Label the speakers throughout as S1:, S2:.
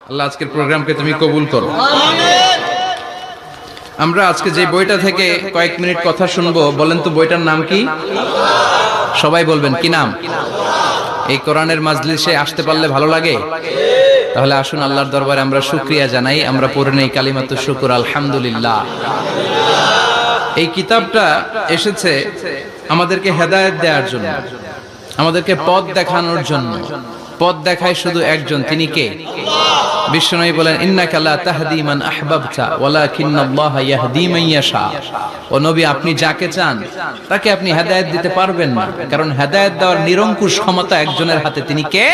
S1: আল্লাহ আজকের প্রোগ্রামকে তুমি কবুল করো। আমরা আজকে যে বইটা থেকে কয়েক মিনিট কথা শুনবো, বলেন তো বইটার নাম কি? সবাই বলবেন কি নাম? এই কোরআনের মাজলিসে আসতে পারলে ভালো লাগে? তাহলে আসুন আল্লাহর দরবারে আমরা শুকরিয়া জানাই। আমরা পড়ে নেই কালিমাতু শুকর, আলহামদুলিল্লাহ। এই কিতাবটা এসেছে আমাদেরকে হেদায়েত দেওয়ার জন্য, আমাদেরকে পথ দেখানোর জন্য। পথ দেখায় শুধু একজন, তিনি কে? বিশ্বনবী বলেন, ইন্নাকা লা তাহদি মান আহবাবতা ওয়ালাকিন্নাল্লাহা ইয়াহদি মান ইয়াশা। ও নবী, আপনি যাকে চান তাকে আপনি হেদায়েত দিতে পারবেন না, কারণ হেদায়েত দেওয়ার নিরঙ্কুশ ক্ষমতা একজনের হাতে, তিনি কে?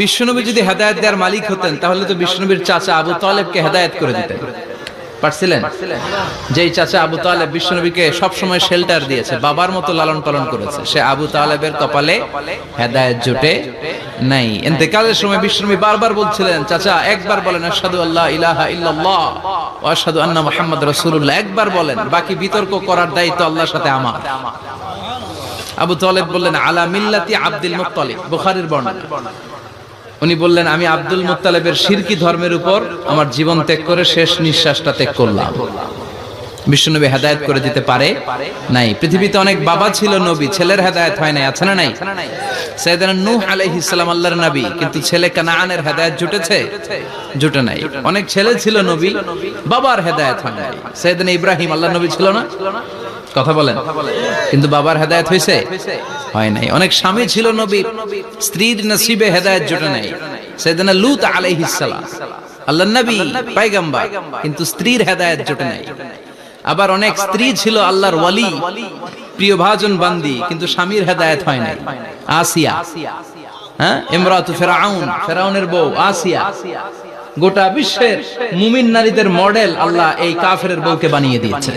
S1: বিশ্বনবী যদি হেদায়েত দেওয়ার মালিক হতেন, তাহলে তো বিশ্বনবীর চাচা আবু তালেবকে হেদায়েত করে দিতেন পারছিলেন? যেই চাচা আবু তালেব বিশ্বনবীকে সবসময় শেল্টার দিয়েছে, বাবার মতো লালন পালন করেছে, সে আবু তালেবের কপালে হেদায়েত জুটে নাই। ইন্তেকালের সময় বিশ্বনবী বারবার বলছিলেন, চাচা একবার বলেন আশহাদু আল্লা ইলাহা ইল্লাল্লাহ ওয়া আশহাদু আন্না মুহাম্মাদ রাসূলুল্লাহ, একবার বলেন, বাকি বিতর্ক করার দায়িত্ব আল্লাহর সাথে আমার। আবু তালেব বললেন, আলা মিল্লাতি আব্দুল মুত্তালিব, বুখারীর বর্ণনা। উনি বললেন, আমি আব্দুল মুত্তালিবের শিরকি ধর্মের উপর আমার জীবন ত্যাগ করে শেষ নিঃশ্বাসটা ত্যাগ করলাম। বিশ্বনবী হেদায়েত করে দিতে পারে নাই। পৃথিবীতে অনেক বাবা ছিল নবী, ছেলের হেদায়েত হয় নাই, আছে না নাই? সাইয়েদনা নূহ আলাইহিস সালাম আল্লাহর নবী, কিন্তু ছেলে কানানের হেদায়েত জুটেছে? জুটে নাই। অনেক ছেলে ছিল নবী, বাবার হেদায়েত হয় নাই। সাইয়েদনা ইব্রাহিম আল্লাহর নবী ছিল না? কথা বলেন। কিন্তু বাবার হেদায়েত হয়েছে? হয় নাই। অনেক স্বামী ছিল নবী, স্ত্রীর নসিবে হেদায়েত জুটে নাই। সাইয়েদনা লূত আলাইহিস সালাম আল্লাহর নবী, পয়গম্বর, কিন্তু স্ত্রীর হেদায়েত জুটে নাই। আবার অনেক স্ত্রী ছিল আল্লাহর ওয়ালি, প্রিয় ভাজন বান্দি, কিন্তু স্বামীর হেদায়েত হয় নাই। আসিয়া, হ্যাঁ, ইমরাতু ফিরাউন, ফিরাউনের বউ আসিয়া। গোটা বিশ্বের মুমিন নারীদের মডেল আল্লাহ এই কাফেরের বউকে বানিয়ে দিয়েছে।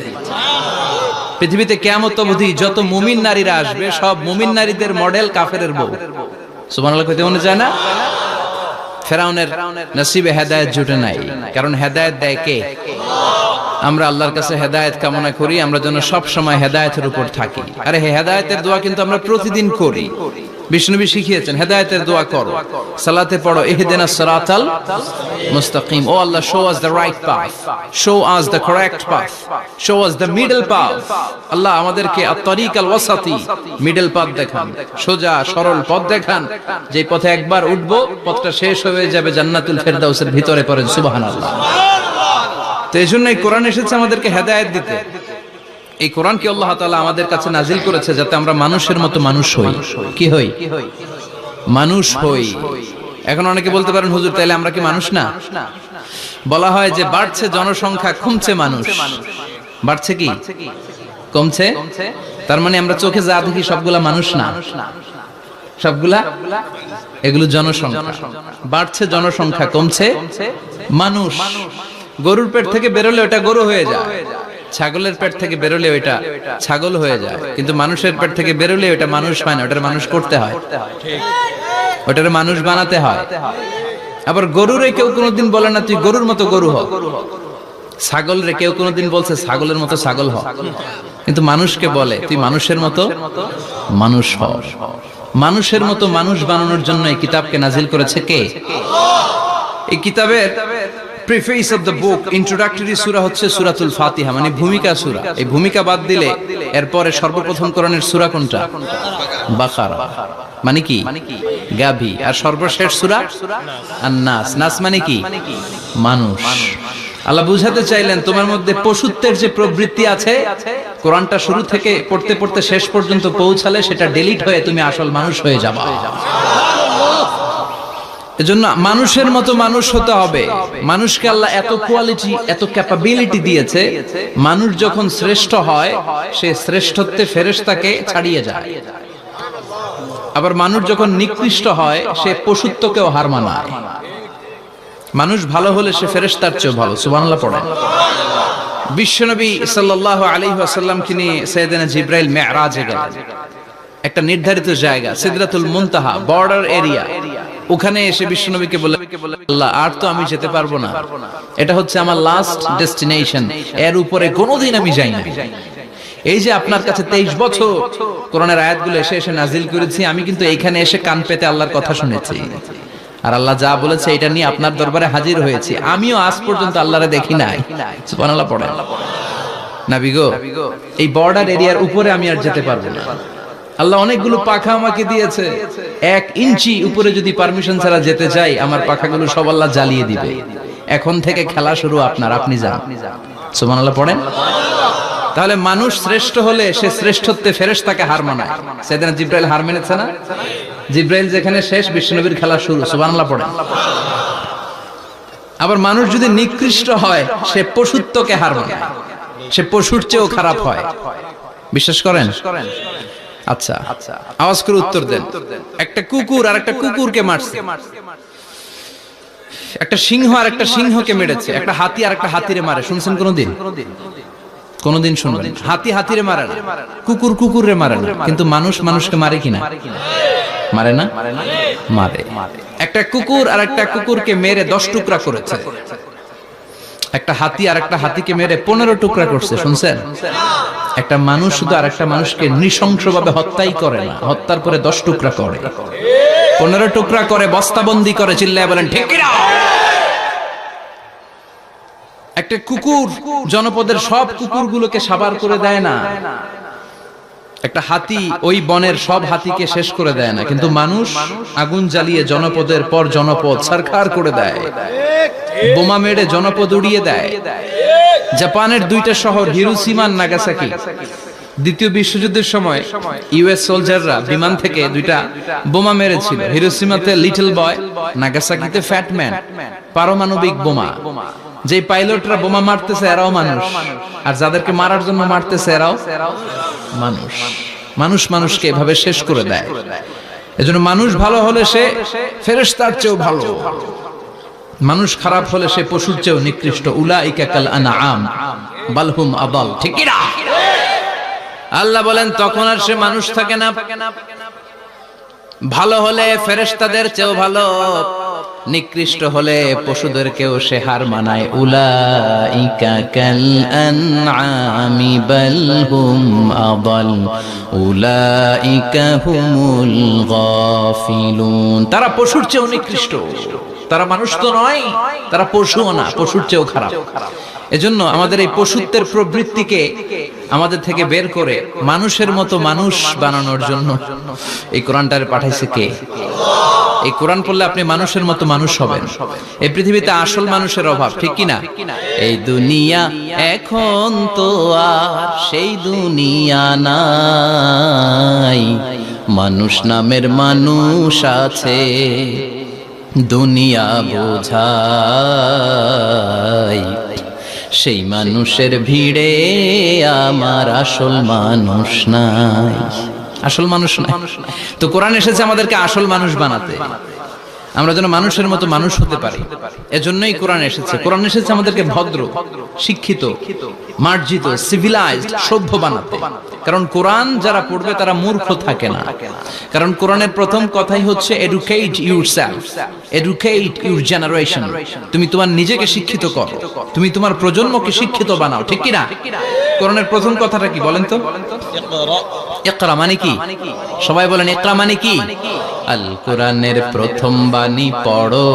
S1: পৃথিবীতে কিয়ামত অবধি যত মুমিন নারীরা আসবে, সব মুমিন নারীদের মডেল কাফেরের বউ। সুবহানাল্লাহ কইতে মনে যায় না? ফিরাউনের নসিবে হেদায়েত জুটে নাই, কারণ হেদায়েত দেয় কে? আমরা আল্লাহর কাছে হেদায়েত কামনা করি, আমরা যেন সব সময় হেদায়েতের উপর থাকি। আরে হেদায়েতের দোয়া কিন্তু আমরা প্রতিদিন করি। বিষ্ণুবী শিখিয়েছেন, হেদায়েতের দোয়া করো, সালাতে পড়ো, ইহদিনাস সিরাতাল মুস্তাকিম। ও Allah, show us the right path, show us the correct path, show us the middle path. Allah আমাদেরকে আত-তারিকাল ওয়াসাতি, মিডল পাথ দেখান, সোজা সরল পথ দেখান, যে পথে একবার উঠবো পথটা শেষ হয়ে যাবে জান্নাতুল ফেরদাউসের ভিতরে। পড়েন সুবহানাল্লাহ। তো এই জন্য এই কোরআন এসেছে আমাদেরকে হেদায়েত দিতে। এই কোরআনকে আল্লাহ তাআলা আমাদের কাছে নাজিল করেছে যাতে আমরা মানুষের মতো মানুষ হই। কি হই? মানুষ হই। এখন অনেকে বলতে পারেন, হুজুর তাইলে আমরা কি মানুষ না? বলা হয় যে বাড়ছে জনসংখ্যা, কমছে মানুষ। বাড়ছে কি কমছে? তার মানে আমরা চোখে যা দেখি সবগুলা মানুষ না, সবগুলা এগুলো জনসংখ্যা। বাড়ছে জনসংখ্যা, কমছে মানুষ। গরুর পেট থেকে বেরোলে ওটা গরু হয়ে যায়, ছাগলের পেট থেকে বেরোলে ওইটা ছাগল হয়ে যায়, কিন্তু মানুষের পেট থেকে বেরোলে ওটা মানুষ হয় না, ওটার মানুষ করতে হয়, ওটার মানুষ বানাতে হয়। আবার গরুরে কেউ কোনোদিন বলে না তুই গরুর মতো গরু হ, ছাগল রে কেউ কোনোদিন বলছে ছাগলের মতো ছাগল হ, কিন্তু মানুষকে বলে তুই মানুষের মতো মানুষ হ। মানুষের মতো মানুষ বানানোর জন্য এই কিতাবকে নাজিল করেছে কে? এই কিতাবের preface of the book, introductory সূরা হচ্ছে সূরাতুল ফাতিহা, মানে ভূমিকা সূরা। এই ভূমিকা বাদ দিলে এরপরে সর্বপ্রথম কোরআনের সূরা কোনটা? বাকারা, মানে কি? গাভী। আর সর্বশেষ সূরা আন-নাস। নাস মানে কি? মানুষ। আল্লাহ বুঝাতে চাইলেন তোমার মধ্যে পশুত্বের যে প্রবৃত্তি আছে, কোরআনটা শুরু থেকে পড়তে পড়তে শেষ পর্যন্ত পৌঁছালে সেটা ডিলিট হয়ে তুমি আসল মানুষ হয়ে যাবা। এজন্য মানুষের মতো মানুষ হতে হবে। মানুষকে আল্লাহ এত কোয়ালিটি, এত ক্যাপাবিলিটি দিয়েছে, মানুষ যখন শ্রেষ্ঠ হয় সে শ্রেষ্ঠত্বে ফেরেশতাকে ছাড়িয়ে যায়। আবার মানুষ যখন নিকৃষ্ট হয় সে পশুত্বকেও হার মানায়। মানুষ ভালো হলে সে ফেরেশতার চেয়ে ভালো। সুবহানাল্লাহ পড়েন। বিশ্বনবী সাল্লাল্লাহু আলাইহি ওয়াসাল্লামকে নিয়ে সাইয়েদনা জিবরাইল মিরাজে গেলেন। একটা নির্ধারিত জায়গা, সিদরাতুল মুনতাহা, বর্ডার এরিয়া। ওখানে এসে বিশ্বনবীকে বলে, আল্লাহ আর তো আমি যেতে পারবো না, এটা হচ্ছে আমার লাস্ট ডেস্টিনেশন, এর উপরে কোনোদিন আমি যাই না। এই যে আপনার কাছে 23 বছর কোরআনের আয়াতগুলো এসে এসে নাজিল করেছি, আমি কিন্তু এইখানে এসে কান পেতে আল্লাহর কথা শুনেছি। আর আল্লাহ যা বলেছে এটা নিয়ে আপনার দরবারে হাজির হয়েছি, আমিও আজ পর্যন্ত আল্লাহরে দেখি নাই। সুবহানাল্লাহ পড়েন। নবী গো, এই বর্ডার এরিয়ার উপরে আমি আর যেতে পারবো না। আল্লাহ অনেকগুলো পাখা আমাকে দিয়েছে, 1 ইঞ্চি উপরে যদি পারমিশন ছাড়া যেতে চাই, আমার পাখাগুলো সব আল্লাহ জ্বালিয়ে দিবে। এখন থেকে খেলা শুরু আপনার, আপনি যান। সুবহানাল্লাহ পড়েন। তাহলে মানুষ শ্রেষ্ঠ হলে সে শ্রেষ্ঠত্বে ফেরেশতাকে হার মানায়। সেদিন জিব্রাইল হার মেনেছে না? জিব্রাইল যেখানে শেষ, বিশ্বনবীর খেলা শুরু। সুবহানাল্লাহ পড়েন। আবার মানুষ যদি নিকৃষ্ট হয়, সে পশুত্বকে হার মানায়, সে পশুর চেয়েও খারাপ হয়। বিশ্বাস করেন? আচ্ছা, আওয়াজ করে উত্তর দেন। একটা কুকুর আর একটা কুকুরকে মারছে, একটা সিংহ আর একটা সিংহকে মেরেছে, একটা হাতি আর একটা হাতিরে মারে। শুনছেন কোনদিন? কোনদিন শুনবেন? হাতি হাতিরে মারে না, কুকুর কুকুরে মারে না, কিন্তু মানুষ মানুষকে মারে কিনা? মারে না? মারে। একটা কুকুর আর একটা কুকুরকে মেরে 10 টুকরা করেছে। একটা হাতি আর একটা হাতিকে মেরে 15 টুকরা করছে। শুনছেন? একটা মানুষ শুধু আর একটা মানুষকে নৃশংসভাবে হত্যাই করে না, হত্যার পরে 10 টুকরা করে, 15 টুকরা করে, বস্তাবন্দি করে। চিল্লায় বলেন ঠিক কিনা? একটা কুকুর জনপদের সব কুকুরগুলোকে সাবার করে দেয় না, একটা হাতি ওই বনের সব হাতিকে শেষ করে দেয় না, কিন্তু মানুষ আগুন জ্বালিয়ে জনপদের পর জনপদ ছারখার করে দেয়, বোমা মেরে জনপদ উড়িয়ে দেয়। জাপানের 2টা শহর হিরোশিমা আর নাগাসাকি, দ্বিতীয় বিশ্বযুদ্ধের সময় ইউএস সোলজাররা বিমান থেকে 2টা বোমা মেরেছিল। হিরোশিমাতে লিটল বয়, নাগাসাকিতে ফ্যাট ম্যান। পারমাণবিক বোমা। যে পাইলটরা বোমা মারতেছে এরাও মানুষ, আর যাদেরকে মারার জন্য মারতেছে এরাও মানুষ। মানুষ মানুষকে এভাবে শেষ করে দেয়। এজন্য মানুষ ভালো হলে সে ফেরেশতার চেয়েও ভালো, মানুষ খারাপ হলে সে পশুর চেয়েও নিকৃষ্ট। উলাইকা কাল আনআম বাল হুম আদাল। ঠিক কি না? আল্লাহ বলেন তখন আর সে মানুষ থাকে না। ভালো হলে ফেরেশতাদের চেয়েও ভালো, নিকৃষ্ট হলে পশুদেরকেও সে হার মানায়। উলাইকা কাল আনআমি বাল হুম আদাল উলাইকা হুমুল গাফিলুন। তারা পশুর চেয়েও নিকৃষ্ট, তারা মানুষ তো নয়, তারা পশুও না, পশুর চেয়েও খারাপ। এজন্য আমাদের এই পশুত্বের প্রবৃত্তিকে আমাদের থেকে বের করে মানুষের মতো মানুষ বানানোর জন্য এই কোরআনটারে পাঠাইছে কে? এই কোরআন পড়লে আপনি মানুষের মতো মানুষ হবেন। এই পৃথিবীতে আসল মানুষের অভাব, ঠিক কি না? এই দুনিয়া এখন তো আর সেই দুনিয়া নাই, মানুষ নামের মানুষ আছে, দুনিয়া বোঝাই। সেই মানুষের ভিড়ে আমার আসল মানুষ নাই, আসল মানুষ নাই। তো কোরআন এসেছে আমাদেরকে আসল মানুষ বানাতে, আমরা যেন মানুষের মতো মানুষ হতে পারি। এজন্যই কোরআন এসেছে। কোরআন এসেছে আমাদেরকে ভদ্র, শিক্ষিত, মার্জিত, সিভিলাইজড, সভ্য বানাতে। কারণ কোরআন যারা পড়বে তারা মূর্খ থাকে না। কারণ কোরআনের প্রথম কথাই হচ্ছে educate yourself, educate your generation. তুমি তোমার নিজেকে শিক্ষিত করো, তুমি তোমার প্রজন্মকে শিক্ষিত বানাও। ঠিক কি না? কোরআনের প্রথম কথাটা কি বলেন তো? ইকরা মানে কি? সবাই বলেন ইকরা মানে কি? আল কোরআনের প্রথম বাণী পড়ো,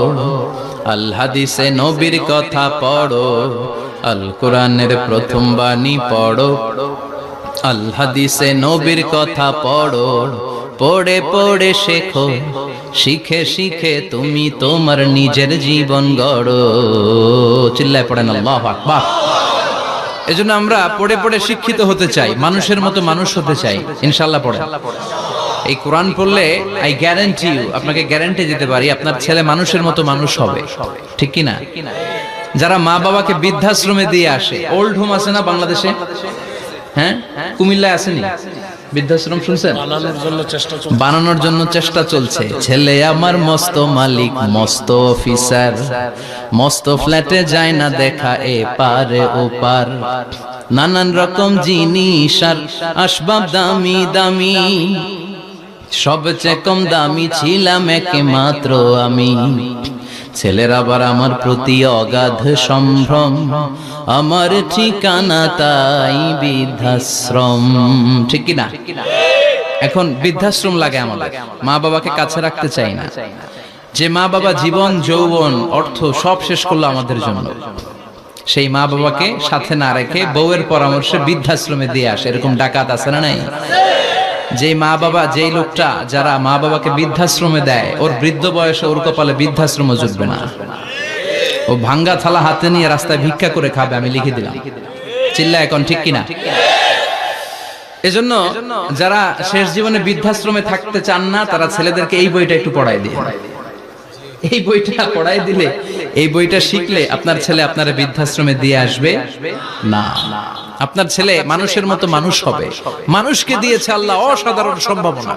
S1: আল হাদিসে নবীর কথা পড়ো। আল কোরআনের প্রথম বাণী পড়ো, আল হাদিসে নবীর কথা পড়ো। পড়ে পড়ে শেখো, শিখে শিখে তুমি তোমার নিজের জীবন গড়ো। চিল্লায় পড়েন আল্লাহু আকবার। এজন্য আমরা পড়ে পড়ে শিক্ষিত হতে চাই, মানুষের মতো মানুষ হতে চাই। ইনশাআল্লাহ পড়েন। এই কোরআন পড়লে আই গ্যারান্টি ইউ, আপনাকে গ্যারান্টি দিতে পারি আপনার ছেলে মানুষের মতো মানুষ হবে। ঠিক কি না? যারা মা বাবাকে বৃদ্ধাশ্রমে দিয়ে আসে, ওল্ড হোম আছে না বাংলাদেশে? হ্যাঁ, কুমিল্লায় আসেনি বৃদ্ধাশ্রম? শুনছেন? বানানোর জন্য চেষ্টা চলছে। ছেলে আমার মস্ত মালিক, মস্ত অফিসার, মস্ত ফ্ল্যাটে যায় না দেখা এ পারে ও পার। নানান রকম জিনিস আর আসবাব দামি দামি, সবচেয়ে কম দামি ছিলাম একমাত্র আমি। ছেলের আবার আমার প্রতি অগাধ সম্ভ্রম, আমার ঠিকানা তাই বৃদ্ধাশ্রম। ঠিক কি না? এখন বৃদ্ধাশ্রম লাগে আমাদের, মা বাবাকে কাছে রাখতে চাই না। যে মা বাবা জীবন যৌবন অর্থ সব শেষ করলো আমাদের জন্য, সেই মা বাবাকে সাথে না রেখে বউয়ের পরামর্শে বৃদ্ধাশ্রমে দিয়ে আসে, এরকম ডাকাত আছে না নাই? যে মা বাবা, যেই লোকটা যারা মা বাবাকে বৃদ্ধাশ্রমে দেয়, ওর বৃদ্ধ বয়সে ওর কপালে বৃদ্ধাশ্রম জুটবে না। ও ভাঙ্গা থালা হাতে নিয়ে রাস্তায় ভিক্ষা করে খাবে, আমি লিখে দিলাম। চিল্লা এখন ঠিক কিনা? এজন্য যারা শেষ জীবনে বৃদ্ধাশ্রমে থাকতে চান না, তারা ছেলেদেরকে এই বইটা একটু পড়াই দিয়ে, এই বইটা পড়াই দিলে, এই বইটা শিখলে আপনার ছেলে আপনার বৃদ্ধাশ্রমে দিয়ে আসবে না। আপনার ছেলে মানুষের মতো মানুষ হবে। মানুষকে দিয়েছে আল্লাহ অসাধারণ সম্ভাবনা।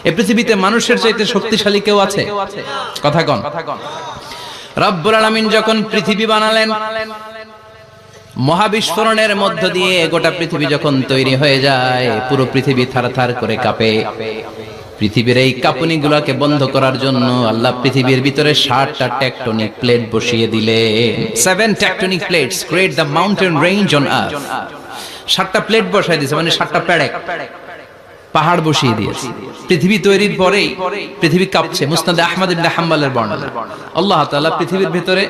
S1: এই পৃথিবীতে মানুষের চাইতে শক্তিশালী কেউ আছে? কথা কন। রব্বুল আলামিন যখন পৃথিবী বানালেন, মহাবিস্ফোরণের মধ্য দিয়ে গোটা পৃথিবী যখন তৈরি হয়ে যায়, পুরো পৃথিবী থারথার করে কাঁপে। পৃথিবীর এই কাঁপুনিগুলোকে বন্ধ করার জন্য আল্লাহ পৃথিবীর ভিতরে 7টা টেকটনিক প্লেট বসিয়ে দিলেন। 7 tectonic plates create the mountain range on earth. 7টা প্লেট বসাই দিয়েছে, মানে 7টা পেরেক, পাহাড় বসিয়ে দিয়েছে। পৃথিবী তৈরির পরেই পৃথিবী কাঁপছে। মুসনাদে আহমদ ইবনে হাম্বলের বর্ণনা, আল্লাহ তাআলা পৃথিবীর ভিতরে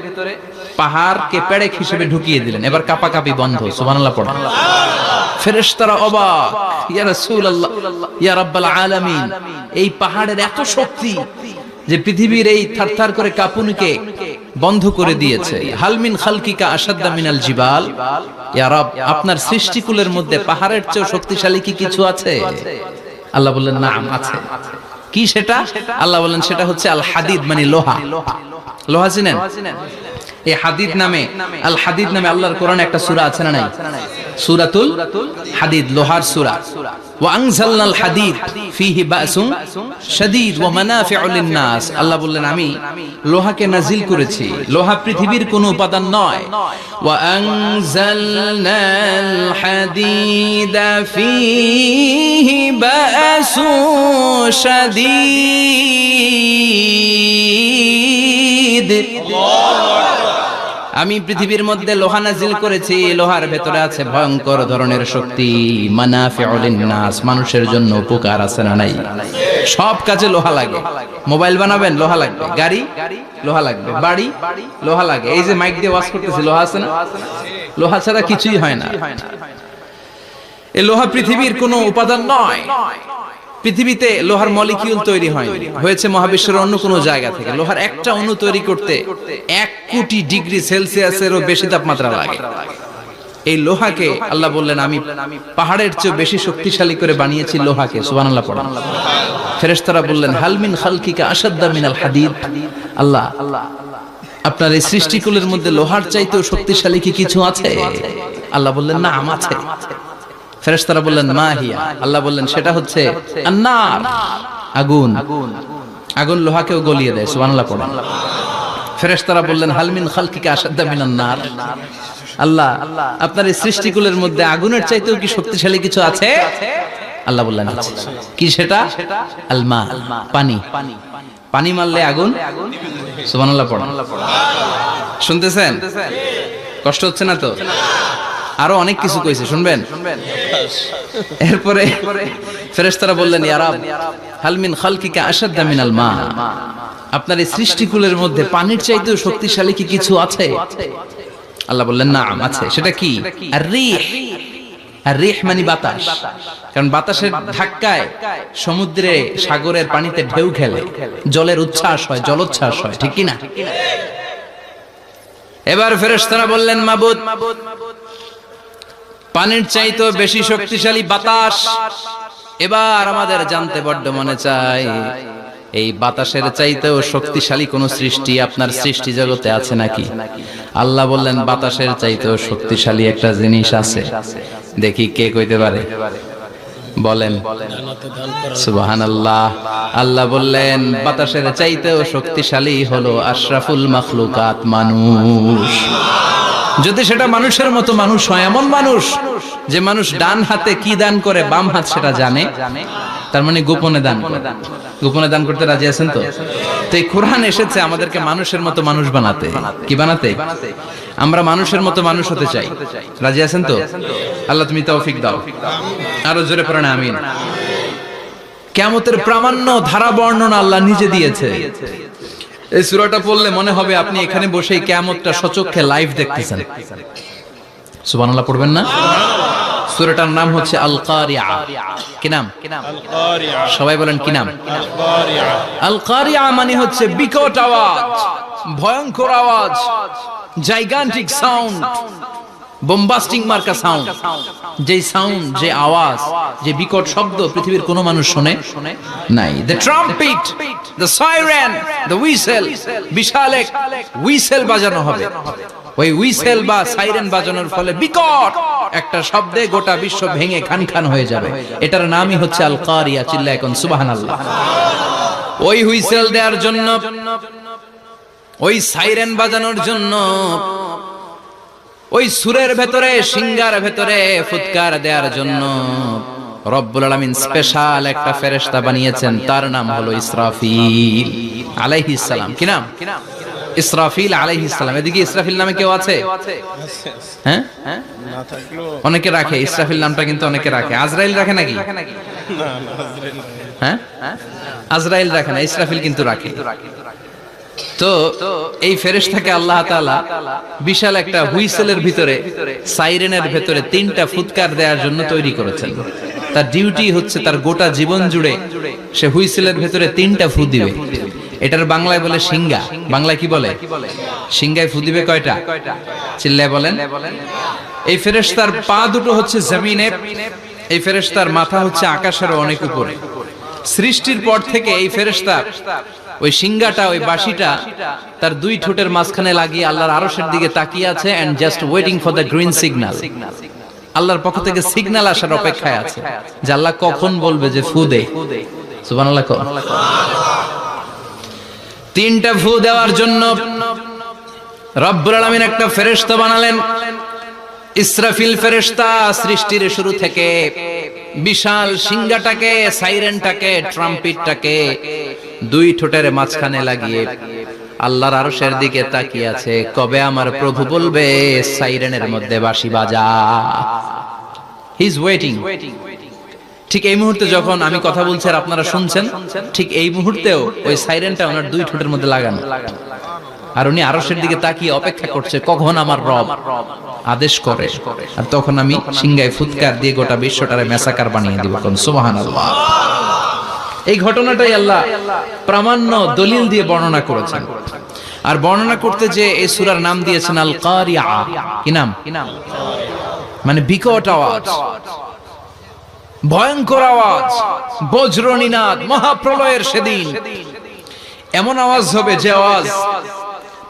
S1: পাহাড়কে পেরেক হিসেবে ঢুকিয়ে দিলেন। এবার কাঁপাকাঁপি বন্ধ। সুবহানাল্লাহ পড়েন। ফেরেশতারা অবাক, ইয়া রাসূলুল্লাহ, ইয়া রাব্বাল আলামিন, এই পাহাড়ের এত শক্তি যে পৃথিবীর এই থারথার করে কাঁপুনিকে বন্ধ করে দিয়েছে। হাল মিন খালকিকা আশাদ্দা মিনাল জিবাল, ইয়া রব, আপনার সৃষ্টিকুলের মধ্যে পাহাড়ের চেয়ে শক্তিশালী কি কিছু আছে? আল্লাহ বললেন নাম আছে। কি সেটা? আল্লাহ বললেন সেটা হচ্ছে আল হাদিদ, মানে লোহা। লোহা চিনেন? এই হাদিদ নামে, আল হাদিদ নামে আল্লাহর কোরআনে একটা সূরা আছে না নাই? সূরাতুল হাদিদ, লোহার সূরা। ওয়া আনজালনাল হাদিদ ফীহি বাসুন শাদীদ ওয়া মানাফিউ লিন-নাস। আল্লাহ বললেন আমি লোহাকে নাজিল করেছি। লোহা পৃথিবীর কোনো উপাদান নয়। ওয়া আনজালনাল হাদিদা ফীহি বাসুন শাদীদ। আমি পৃথিবীর মধ্যে লোহা নাজিল করেছি। লোহার ভেতরে আছে ভয়ঙ্কর ধরনের শক্তি। মানাফিউ লিন-নাস, মানুষের জন্য উপকার আছে না নাই? সব কাজে লোহা লাগে। মোবাইল বানাবেন, লোহা লাগবে। গাড়ি, লোহা লাগবে। বাড়ি, লোহা লাগে। এই যে মাইক দিয়ে ওয়াজ করতেছি, লোহা আছে না? লোহা ছাড়া কিছুই হয় না। এই লোহা পৃথিবীর কোনো উপাদান নয়। পৃথিবীতে লোহার মলিকিউল তৈরি হয়নি, হয়েছে মহাবিশ্বের অন্য কোনো জায়গা থেকে। লোহার একটা অণু তৈরি করতে 1 কোটি ডিগ্রি সেলসিয়াসেরও বেশি তাপমাত্রা লাগে। এই লোহাকে আল্লাহ বললেন আমি পাহাড়ের চেয়ে বেশি শক্তিশালী করে বানিয়েছি লোহাকে। সুবহানাল্লাহ পড়েন। ফেরেশতারা বললেন হাল মিন খালকিকা আশাদ্দা মিনাল হাদিদ। আল্লাহ, আপনার এই সৃষ্টিকুলের মধ্যে লোহার চাইতেও শক্তিশালী কি কিছু আছে? আল্লাহ বললেন না, আছে। ফেরেশতারা বললেন মা হিয়া। আল্লাহ বললেন সেটা হচ্ছে আন-নার, আগুন। আগুন লোহাকেও গলিয়ে দেয়। সুবহানাল্লাহ পড়েন। ফেরেশতারা বললেন হাল মিন খালকিকা আশাদ্দা মিনান-নার। আল্লাহ, আপনার এই সৃষ্টিকুলের মধ্যে আগুনের চাইতেও কি শক্তিশালী কিছু আছে? আল্লাহ বললেন আছে। কি সেটা? আল মা, পানি। পানি মারলে আগুন। সুবহানাল্লাহ পড়েন। শুনতেছেন? কষ্ট হচ্ছে না তো? আরো অনেক কিছু কইছে, শুনবেন? এরপরে ফেরেশতারা বললেন ইয়া রাব, হাল মিন খালকিকা আশাদ্দা মিনাল মা, আপনার এই সৃষ্টিকুলের মধ্যে পানির চাইতেও শক্তিশালী কি কিছু আছে? আল্লাহ বললেন নাম, আছে। সেটা কি? আর-রিহ। আর-রিহ মানে বাতাস। কারণ বাতাসের ধাক্কায় সমুদ্রে, সাগরের পানিতে ঢেউ খেলে, জলের উচ্ছ্বাস হয়, জলোচ্ছ্বাস হয়, ঠিক কি না? এবার ফেরেশতারা বললেন মাবুদ, পানির চাইতেও বেশি শক্তিশালী বাতাস। এবার আমাদের জানতে বড্ড মনে চায়, এই বাতাসের চাইতেও শক্তিশালী কোন সৃষ্টি আপনার সৃষ্টি জগতে আছে নাকি? আল্লাহ বললেন বাতাসের চাইতেও শক্তিশালী একটা জিনিস আছে। দেখি কে কইতে পারে? বলেন সুবহানাল্লাহ। আল্লাহ বললেন বাতাসের চাইতেও শক্তিশালী হলো আশরাফুল মাখলুকাত, মানুষ। যদি সেটা মানুষের মতো মানুষ হয়, এমন মানুষ যে মানুষ ডান হাতে কি দান করে বাম হাত সেটা জানে, তার মানে গোপনে দান করে। গোপনে দান করতে রাজি আছেন তো? তো এই কোরআন এসেছে আমাদেরকে মানুষের মতো মানুষ বানাতে। কি বানাতে? আমরা মানুষের মতো মানুষ হতে চাই। রাজি আছেন তো? আল্লাহ তুমি তৌফিক দাও। আরো জোরে পড়েন আমিন। কিয়ামতের প্রামাণ্য ধারা বর্ণনা আল্লাহ নিজে দিয়েছে। এই সূরাটা পড়লে মনে হবে আপনি এখানে বসেই কিয়ামতটা সচক্ষে লাইভ দেখতেছেন। সুবহানাল্লাহ পড়বেন না? সূরাটার নাম হচ্ছে আল কারিয়া। কি নাম?
S2: আল কারিয়া।
S1: সবাই বলেন কি নাম?
S2: আল কারিয়া।
S1: আল কারিয়া মানে হচ্ছে বিকট আওয়াজ, ভয়ঙ্কর আওয়াজ, জাইগান্টিক সাউন্ড, বোম্বাস্টিং মার্কা সাউন্ড। যে সাউন্ড, যে আওয়াজ, যে বিকট শব্দ পৃথিবীর কোনো মানুষ শুনে নাই। The trumpet, the siren, the whistle, বিশাল এক হুইসেল বাজানো হবে। ওই হুইসেল বা সাইরেন বাজানোর ফলে বিকট একটা শব্দে গোটা বিশ্ব ভেঙে খান খান হয়ে যাবে। এটার নামই হচ্ছে আল কারিয়া। চিল্লা এখন সুবহানাল্লাহ। ওই হুইসেল দেওয়ার জন্য, ওই সাইরেন বাজানোর জন্য, ওই সুরের ভেতরে, সিঙ্গার ভেতরে ফুৎকার দেওয়ার জন্য রব্বুল আলামিন স্পেশাল একটা ফেরেশতা বানিয়েছেন। তার নাম হলো ইসরাফিল আলাইহিস সালাম। কি নাম? ইসরাফিল আলাইহিস সালাম। এদিকে ইসরাফিল নামে কেউ আছে? হ্যাঁ,
S2: না থাকলেও
S1: অনেকে রাখে ইসরাফিল নামটা, কিন্তু অনেকে রাখে। আজরাইল রাখে নাকি?
S2: না না আজরাইল না।
S1: হ্যাঁ, আজরাইল রাখে না, ইসরাফিল কিন্তু রাখে। তো এই ফেরেশতাকে আল্লাহ তাআলা বিশাল একটা হুইসেলের ভিতরে, সাইরেনের ভিতরে তিনটা ফুৎকার দেওয়ার জন্য তৈরি করেছেন। তার ডিউটি হচ্ছে তার গোটা জীবন জুড়ে সে হুইসেলের ভিতরে তিনটা ফু দিবে। এটার বাংলায় বলে সিঙ্গা। বাংলায় কি বলে? সিঙ্গায় ফু দিবে কয়টা? চিল্লায় বলেন। এই ফেরেশতার পা দুটো হচ্ছে জমিনে, এই ফেরেশতার মাথা হচ্ছে আকাশের অনেক উপরে। সৃষ্টির পর থেকে এই ফেরেশতা ওই সিঙ্গাটা, ওই বাঁশিটা তার দুই ঠোঁটের মাঝখানে লাগিয়ে আল্লাহর আরশের দিকে তাকিয়ে আছে, and just waiting for the green signal. আল্লাহর পক্ষ থেকে সিগন্যাল আসার অপেক্ষায় আছে যে আল্লাহ কখন বলবে যে ফু দে। সুবহানাল্লাহ। তিনটা ফু দেওয়ার জন্য রব্বুল আলামিন একটা ফেরেশতা বানালেন। ইসরাফিল ফেরেশতা সৃষ্টির শুরু থেকে বিশাল সিঙ্গাটাকে, সাইরেনটাকে, ট্রাম্পিটটাকে দুই ঠোঁটের মাঝখানে লাগিয়ে আল্লাহর আরশের দিকে তাকিয়ে আছে, কবে আমার প্রভু বলবে সাইরেনের মধ্যে বাঁশি বাজা। He is waiting. ঠিক এই মুহূর্তে যখন আমি কথা বলছি আর আপনারা শুনছেন, ঠিক এই মুহূর্তেও ওই সাইরেনটা ওনার দুই ঠোঁটের মধ্যে লাগানো, আর উনি আরশের দিকে তাকিয়ে অপেক্ষা করছে কখন আমার রব আদেশ করে, আর তখন আমি সিংহায় ফুৎকার দিয়ে গোটা বিশ্বটারে মেসাকার বানিয়ে দিব। কোন সুবহানাল্লাহ। এই ঘটনাটাই আল্লাহ প্রামাণ্য দলিল দিয়ে বর্ণনা করেছেন। আর বর্ণনা করতে যে এই সূরার নাম দিয়েছেন আল কারিয়া। কি নাম? মানে বিকট আওয়াজ, ভয়ঙ্কর আওয়াজ, বজ্রনিনাদ, মহাপ্রলয়ের সেদিন এমন আওয়াজ হবে যে আওয়াজ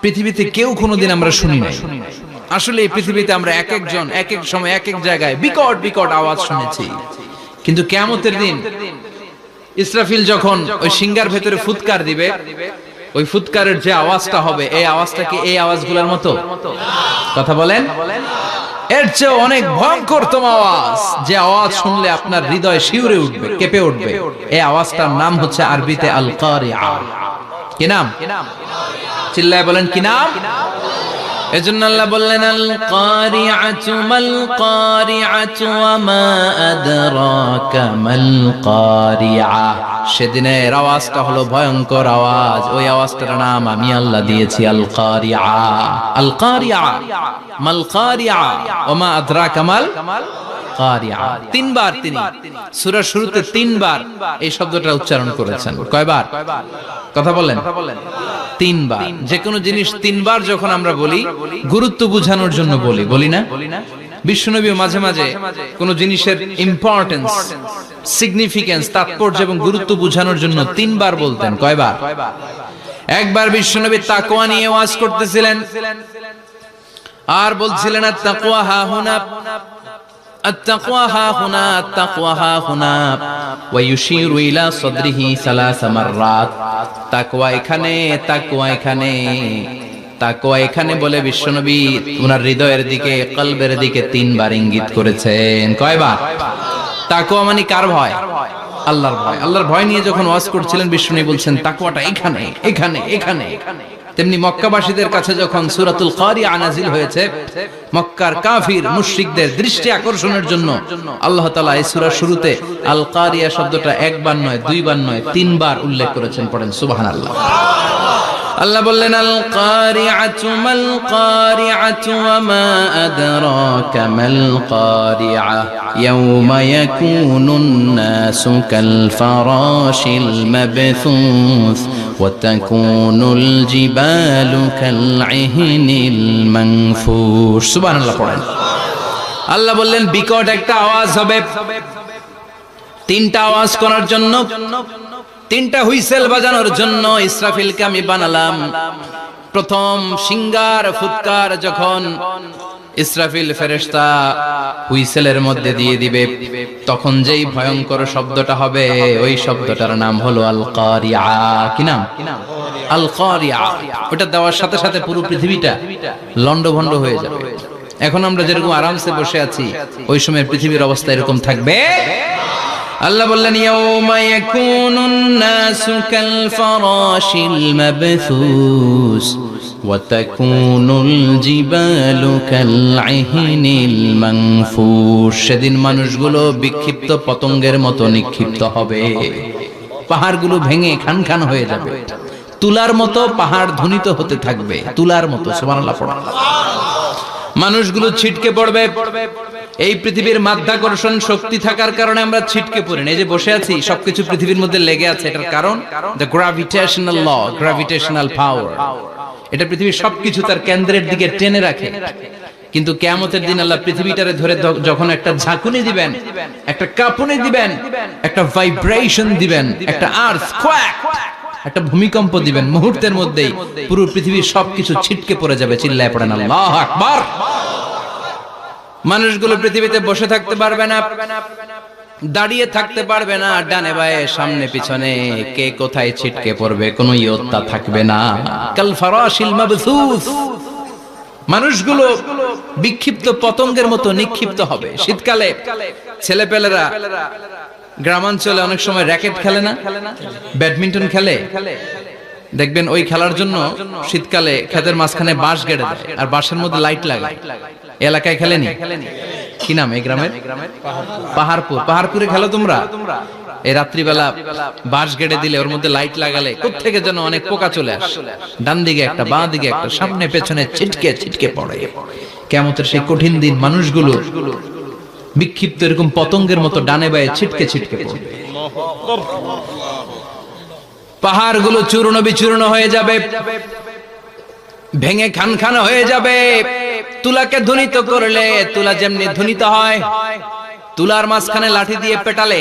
S1: পৃথিবীতে কেউ কোনোদিন আমরা শুনি নাই। আসলে এই পৃথিবীতে আমরা এক একজন এক এক সময় এক এক জায়গায় বিকট বিকট আওয়াজ শুনেছি, কিন্তু কিয়ামতের দিন ইসরাফিল যখন ওই সিঙ্গার ভেতরে ফুৎকার দিবে, ওই ফুৎকারের যে আওয়াজটা হবে, এই আওয়াজটা কি এই আওয়াজগুলোর মতো? কথা বলেন। এর চেয়ে অনেক ভয়ঙ্করতম আওয়াজ, যে আওয়াজ শুনলে আপনার হৃদয় শিউরে উঠবে, কেঁপে উঠবে। এই আওয়াজটার নাম হচ্ছে আরবিতে আল কারিয়া। কি নাম? চিল্লায় বলেন কি নাম? এজন্য আল্লাহ বললেন আল কারিআতু মাল কারিআতু ওয়া মা আদরাকা মাল কারিআ। সেদিনের আওয়াজটা হলো ভয়ঙ্কর আওয়াজ। ওই আওয়াজটার নাম আমি আল্লাহ দিয়েছি আল কারিআ। আল কারিআ মাল কারিআ ওয়া মা আদরাকা মাল কারিআ। তিনবার তিনি সূরার শুরুতে তিনবার এই শব্দটা উচ্চারণ করেছেন। কয়বার? কথা বলেন। তিনবার। যে কোনো জিনিস তিনবার যখন আমরা বলি, গুরুত্ব বোঝানোর জন্য বলি, বলি না? বিশ্বনবী মাঝে মাঝে কোন জিনিসের ইম্পর্টেন্স, সিগনিফিকেন্স, তাৎপর্য এবং গুরুত্ব বোঝানোর জন্য তিনবার বলতেন। কয়বার? একবার বিশ্বনবী তাকওয়া নিয়ে ওয়াজ করতেছিলেন আর বলছিলেন আত-তাকওয়া হা হুনা, التقوى ها هنا، التقوى ها هنا، ويشير إلى صدره ثلاث مرات। তাকওয়া এখানে, তাকওয়া এখানে, তাকওয়া এখানে বলে বিশ্বনবী ওনার হৃদয়ের দিকে, কলবের দিকে তিনবার ইঙ্গিত করেছেন। কয়বার? তাকওয়া মানে কার ভয়? আল্লাহর ভয়। আল্লাহর ভয় নিয়ে যখন ওয়াজ করছিলেন বিশ্বনবী বলছেন তাকওয়াটা এখানে, এখানে, এখানে। তেমনি মক্কাবাসীদের কাছে যখন সূরাতুল কারিয়া নাযিল হয়েছে, মক্কার কাফির মুশরিকদের দৃষ্টি আকর্ষণের জন্য আল্লাহ তাআলা এই সূরার শুরুতে আল কারিয়া শব্দটা একবার নয়, দুইবার নয়, তিনবার উল্লেখ করেছেন। পড়েন সুবহানাল্লাহ। আল্লাহ বললেন আল কারিআতু মাল কারিআতু ওয়া মা আদরাকা মাল কারিআ ইয়াওমা ইয়াকুনুন নাসু কাল ফারাশিল মাবথুস ওয়া তাকুনুল জিবালু কাল ইহনিল মানফুশ। সুবহানাল্লাহ পড়েন। আল্লাহ বললেন বিকট একটা আওয়াজ হবে, তিনটা আওয়াজ করার জন্য, তিনটা হুইসেল বাজানোর জন্য ইসরাফিলকে আমি বানালাম। প্রথম সিঙ্গার ফুৎকার যখন ইসরাফিল ফেরেশতা হুইসেলের মধ্যে দিয়ে দিবে, তখন যেই ভয়ঙ্কর শব্দটা হবে ওই শব্দটার নাম হলো আল কারিআ। কি নাম? আল কারিআ। ওটা দেওয়ার সাথে সাথে পুরো পৃথিবীটা লন্ডভন্ড হয়ে যাবে। এখন আমরা যেরকম আরামসে বসে আছি, ওই সময় পৃথিবীর অবস্থা এরকম থাকবে। আল্লাহ বললেন ইয়াউমা ইয়াকুনুন নাসু কাল ফারাশিল মাবথুস ওয়া তাকুনুল জিবালু কাল ইহনিল মানফুশ। সেদিন মানুষগুলো বিক্ষিপ্ত পতঙ্গের মতো নিক্ষিপ্ত হবে, পাহাড়গুলো ভেঙে খান খান হয়ে যাবে, তুলার মতো পাহাড় ধ্বনিত হতে থাকবে, তুলার মতো। সুবহানাল্লাহ পড়া। মানুষগুলো ছিটকে পড়বে। এই পৃথিবীর মাধ্যাকর্ষণ শক্তি থাকার কারণে আমরা ছিটকে পড়ি না। এই যে বসে আছি, সবকিছু পৃথিবীর মধ্যে লেগে আছে। এটার কারণ দ্য গ্র্যাভিটেশনাল ল, গ্র্যাভিটেশনাল পাওয়ার। এটা পৃথিবীর সবকিছু তার কেন্দ্রের দিকে টেনে রাখে। কিন্তু কিয়ামতের দিন আল্লাহ পৃথিবীটারে ধরে যখন একটা ঝাঁকুনি দিবেন, একটা কাঁপুনি দিবেন, একটা ভাইব্রেশন দিবেন, একটা আর্থকোয়েক, একটা ভূমিকম্প দিবেন, মুহূর্তের মধ্যেই পুরো পৃথিবীর সবকিছু ছিটকে পড়ে যাবে। চিল্লায় পড়েন আল্লাহু আকবার। মানুষগুলো পৃথিবীতে বসে থাকতে পারবে না, দাঁড়িয়ে থাকতে পারবে না, ডানে বায়ে সামনে পিছনে কে কোথায় ছিটকে পড়বে কোনো ইয়ত্তা থাকবে না। কাল ফারাশিল মাবথুস। মানুষগুলো বিক্ষিপ্ত পতঙ্গের মতো নিক্ষিপ্ত হবে। শীতকালে ছেলেপেলেরা গ্রামাঞ্চলে অনেক সময় র্যাকেট খেলে না, ব্যাডমিন্টন খেলে, দেখবেন ওই খেলার জন্য শীতকালে ক্ষেতের মাঝখানে বাঁশ গেড়ে দেয় আর বাঁশের মধ্যে লাইট লাগায়। এলাকায় খেলেনি? কি নাম এই গ্রামের? পাহাড়পুর। পাহাড়পুরে খেলো তোমরা? এই রাত্রিবেলা বাঁশ গেড়ে দিলে ওর মধ্যে লাইট লাগালে কোত্থেকে যেন অনেক পোকা চলে আসে, ডান দিকে একটা, বাঁ দিকে একটা, সামনে পেছনে ছিটকে ছিটকে পড়ে। কিয়ামতের সেই কঠিন দিন মানুষগুলো বিক্ষিপ্ত এরকম পতঙ্গের মতো ডানে বায়ে ছিটকে ছিটকে পড়বে। পাহাড়গুলো চূর্ণ বিচূর্ণ হয়ে যাবে, ভেঙে খান খান হয়ে যাবে। তুলাকে ধ্বনিত করলে তুলা যেমনি ধ্বনিত হয়, তুলার মাঝখানে লাঠি দিয়ে পেটালে,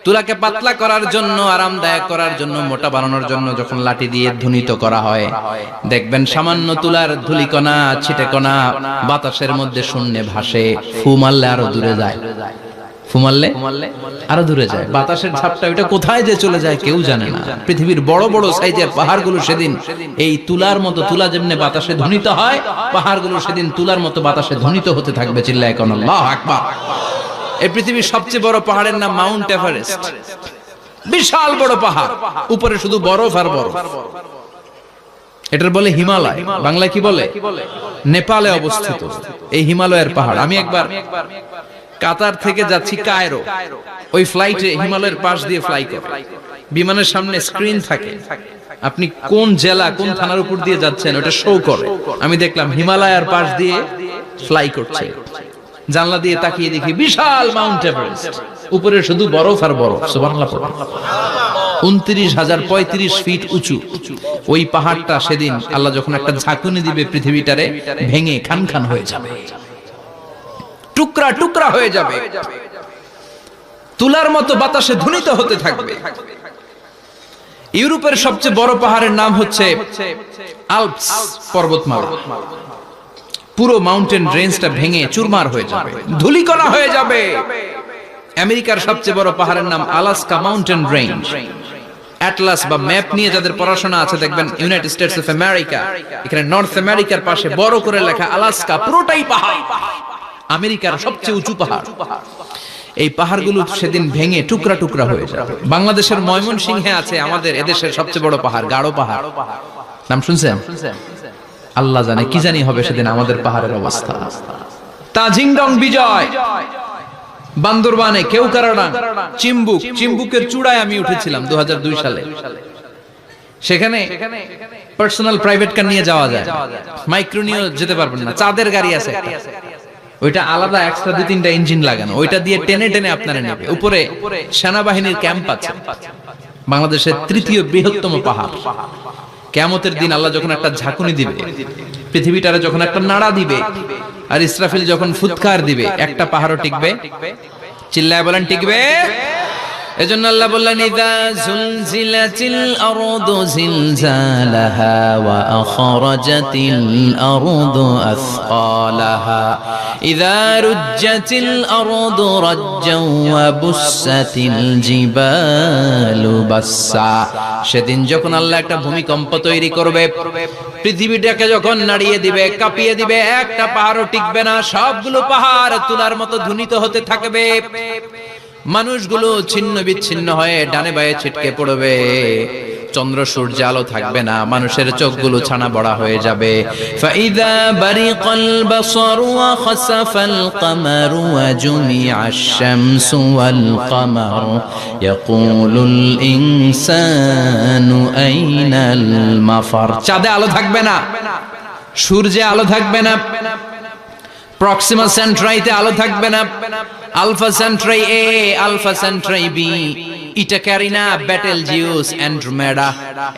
S1: তুলাকে পাতলা করার জন্য, আরামদায়ক করার জন্য, মোটা বানানোর জন্য যখন লাঠি দিয়ে ধ্বনিত করা হয়, দেখবেন সামান্য তুলার ধুলিকণা ছিটেকণা বাতাসের মধ্যে শূন্যে ভাসে। ফু মারলে আরো দূরে যায়, ফু মারলে আরো দূরে যায়। বাতাসের ঝাপটা ওটা কোথায় যে চলে যায় কেউ জানে না। পৃথিবীর বড় বড় সাইজের পাহাড়গুলো সেদিন এই তুলার মতো, তুলা যেমনি বাতাসে ধ্বনিত হয়, পাহাড়গুলো সেদিন তুলার মতো বাতাসে ধ্বনিত হতে থাকবে। চিল্লায় কোন আল্লাহু আকবার। এই পৃথিবীর সবচেয়ে বড় পাহাড়ের নাম মাউন্ট এভারেস্ট। বিশাল বড় পাহাড়, উপরে শুধু বরফ আর বরফ। এটার বলে হিমালয়। বাংলায় কি বলে? নেপালে অবস্থিত এই হিমালয়ের পাহাড়। আমি একবার কাতার থেকে যাচ্ছি কায়রো, ওই ফ্লাইটে হিমালয়ের পাশ দিয়ে ফ্লাই করে, বিমানের সামনে স্ক্রিন থাকে, আপনি কোন জেলা কোন থানার উপর দিয়ে যাচ্ছেন ওটা শো করে। আমি দেখলাম হিমালয়ের পাশ দিয়ে ফ্লাই করছে। জানলা দিয়ে তাকিয়ে দেখি বিশাল মাউন্ট এভারেস্ট, উপরে শুধু বরফ আর বরফ। সুবহানাল্লাহ। 29,035 ফিট উঁচু ওই পাহাড়টা সেদিন আল্লাহ যখন একটা ঝাঁকুনি দিবে পৃথিবীটারে ভেঙে খান খান হয়ে যাবে, টুকরা টুকরা হয়ে যাবে, তুলার মতো বাতাসে ধ্বনিত হতে থাকবে। ইউরোপের সবচেয়ে বড় পাহাড়ের নাম হচ্ছে আল্পস পর্বতমালা। পুরো মাউন্টেন রেঞ্জটা ভেঙে চুরমার হয়ে যাবে, ধূলিকণা হয়ে যাবে। আমেরিকার সবচেয়ে বড় পাহাড়ের নাম আলাস্কা মাউন্টেন রেঞ্জ। অ্যাটলাস বা ম্যাপ নিয়ে যাদের পড়াশোনা আছে দেখবেন ইউনাইটেড স্টেটস অফ আমেরিকা, এখানে নর্থ আমেরিকার পাশে বড় করে লেখা আলাস্কা, পুরোটাই পাহাড়, আমেরিকার সবচেয়ে উঁচু পাহাড়। এই পাহাড়গুলো সেদিন ভেঙে টুকরা টুকরা হয়ে যাবে। বাংলাদেশের ময়মনসিংহে আছে আমাদের এদেশের সবচেয়ে বড় পাহাড়, গাঢ় পাহাড়। নাম শুনছেন? আল্লাহ জানে কি জানি হবে সেদিন আমাদের পাহাড়ের অবস্থা। তাজিংডং বিজয়, বান্দরবানে কেউকারানা, চিম্বুকের চূড়ায় আমি উঠেছিলাম 2002 সালে। সেখানে পার্সোনাল প্রাইভেট কার নিয়ে যাওয়া যায়, মাইক্রো নিয়েও যেতে পারবেন না, চাঁদের গাড়ি আছে একটা। ওইটা আলাদা এক্সট্রা 2-3টা ইঞ্জিন লাগানো, ওইটা দিয়ে টেনে টেনে আপনারা নেবে। উপরে সেনাবাহিনীর ক্যাম্প আছে, বাংলাদেশের 3য় বৃহত্তম পাহাড়। কিয়ামতের দিন আল্লাহ যখন একটা ঝাঁকুনি দিবে, পৃথিবীটারে যখন একটা নাড়া দিবে, আর ইসরাফিল যখন ফুৎকার দিবে, একটা পাহাড়ও টিকবে? চিল্লায় বলেন টিকবে? এজন্য আল্লাহ বললেন ইযা যুলজিলাতিল আরদু জিলজালাহা ওয়া আখরাজাতিল আরদু আসকালাহা ইযা রুজ্জাতিল আরদু রাজ্জাও ওয়া বুসাতিল জিবালু বাসসা। সেদিন যখন আল্লাহ একটা ভূমিকম্প তৈরি করবে, পৃথিবীটাকে যখন নাড়িয়ে দিবে, কাঁপিয়ে দিবে, একটা পাহাড়ও টিকবে না, সবগুলো পাহাড় তুলার মতো ধ্বনিত হতে থাকবে। মানুষগুলো ছিন্ন বিচ্ছিন্ন হয়ে ডানে বায়ে ছিটকে পড়বে, চন্দ্র সূর্য আলো থাকবে না, মানুষের চোখগুলো ছানা বড়া হয়ে যাবে। ফাইদা বারিকাল বাসারু ওয়া খাসাফাল কামারু ওয়া জুমিআশ শামসু ওয়াল কামার ইয়াকুলুল ইনসানু আইনাল মাফার। চাঁদে আলো থাকবে না, সূর্যে আলো থাকবে না, প্রক্সিমা সেন্ট্রাইতে আলো থাকবে না, Alpha Centauri A, Alpha Centauri B, Eta Carinae, Betelgeuse, Andromeda,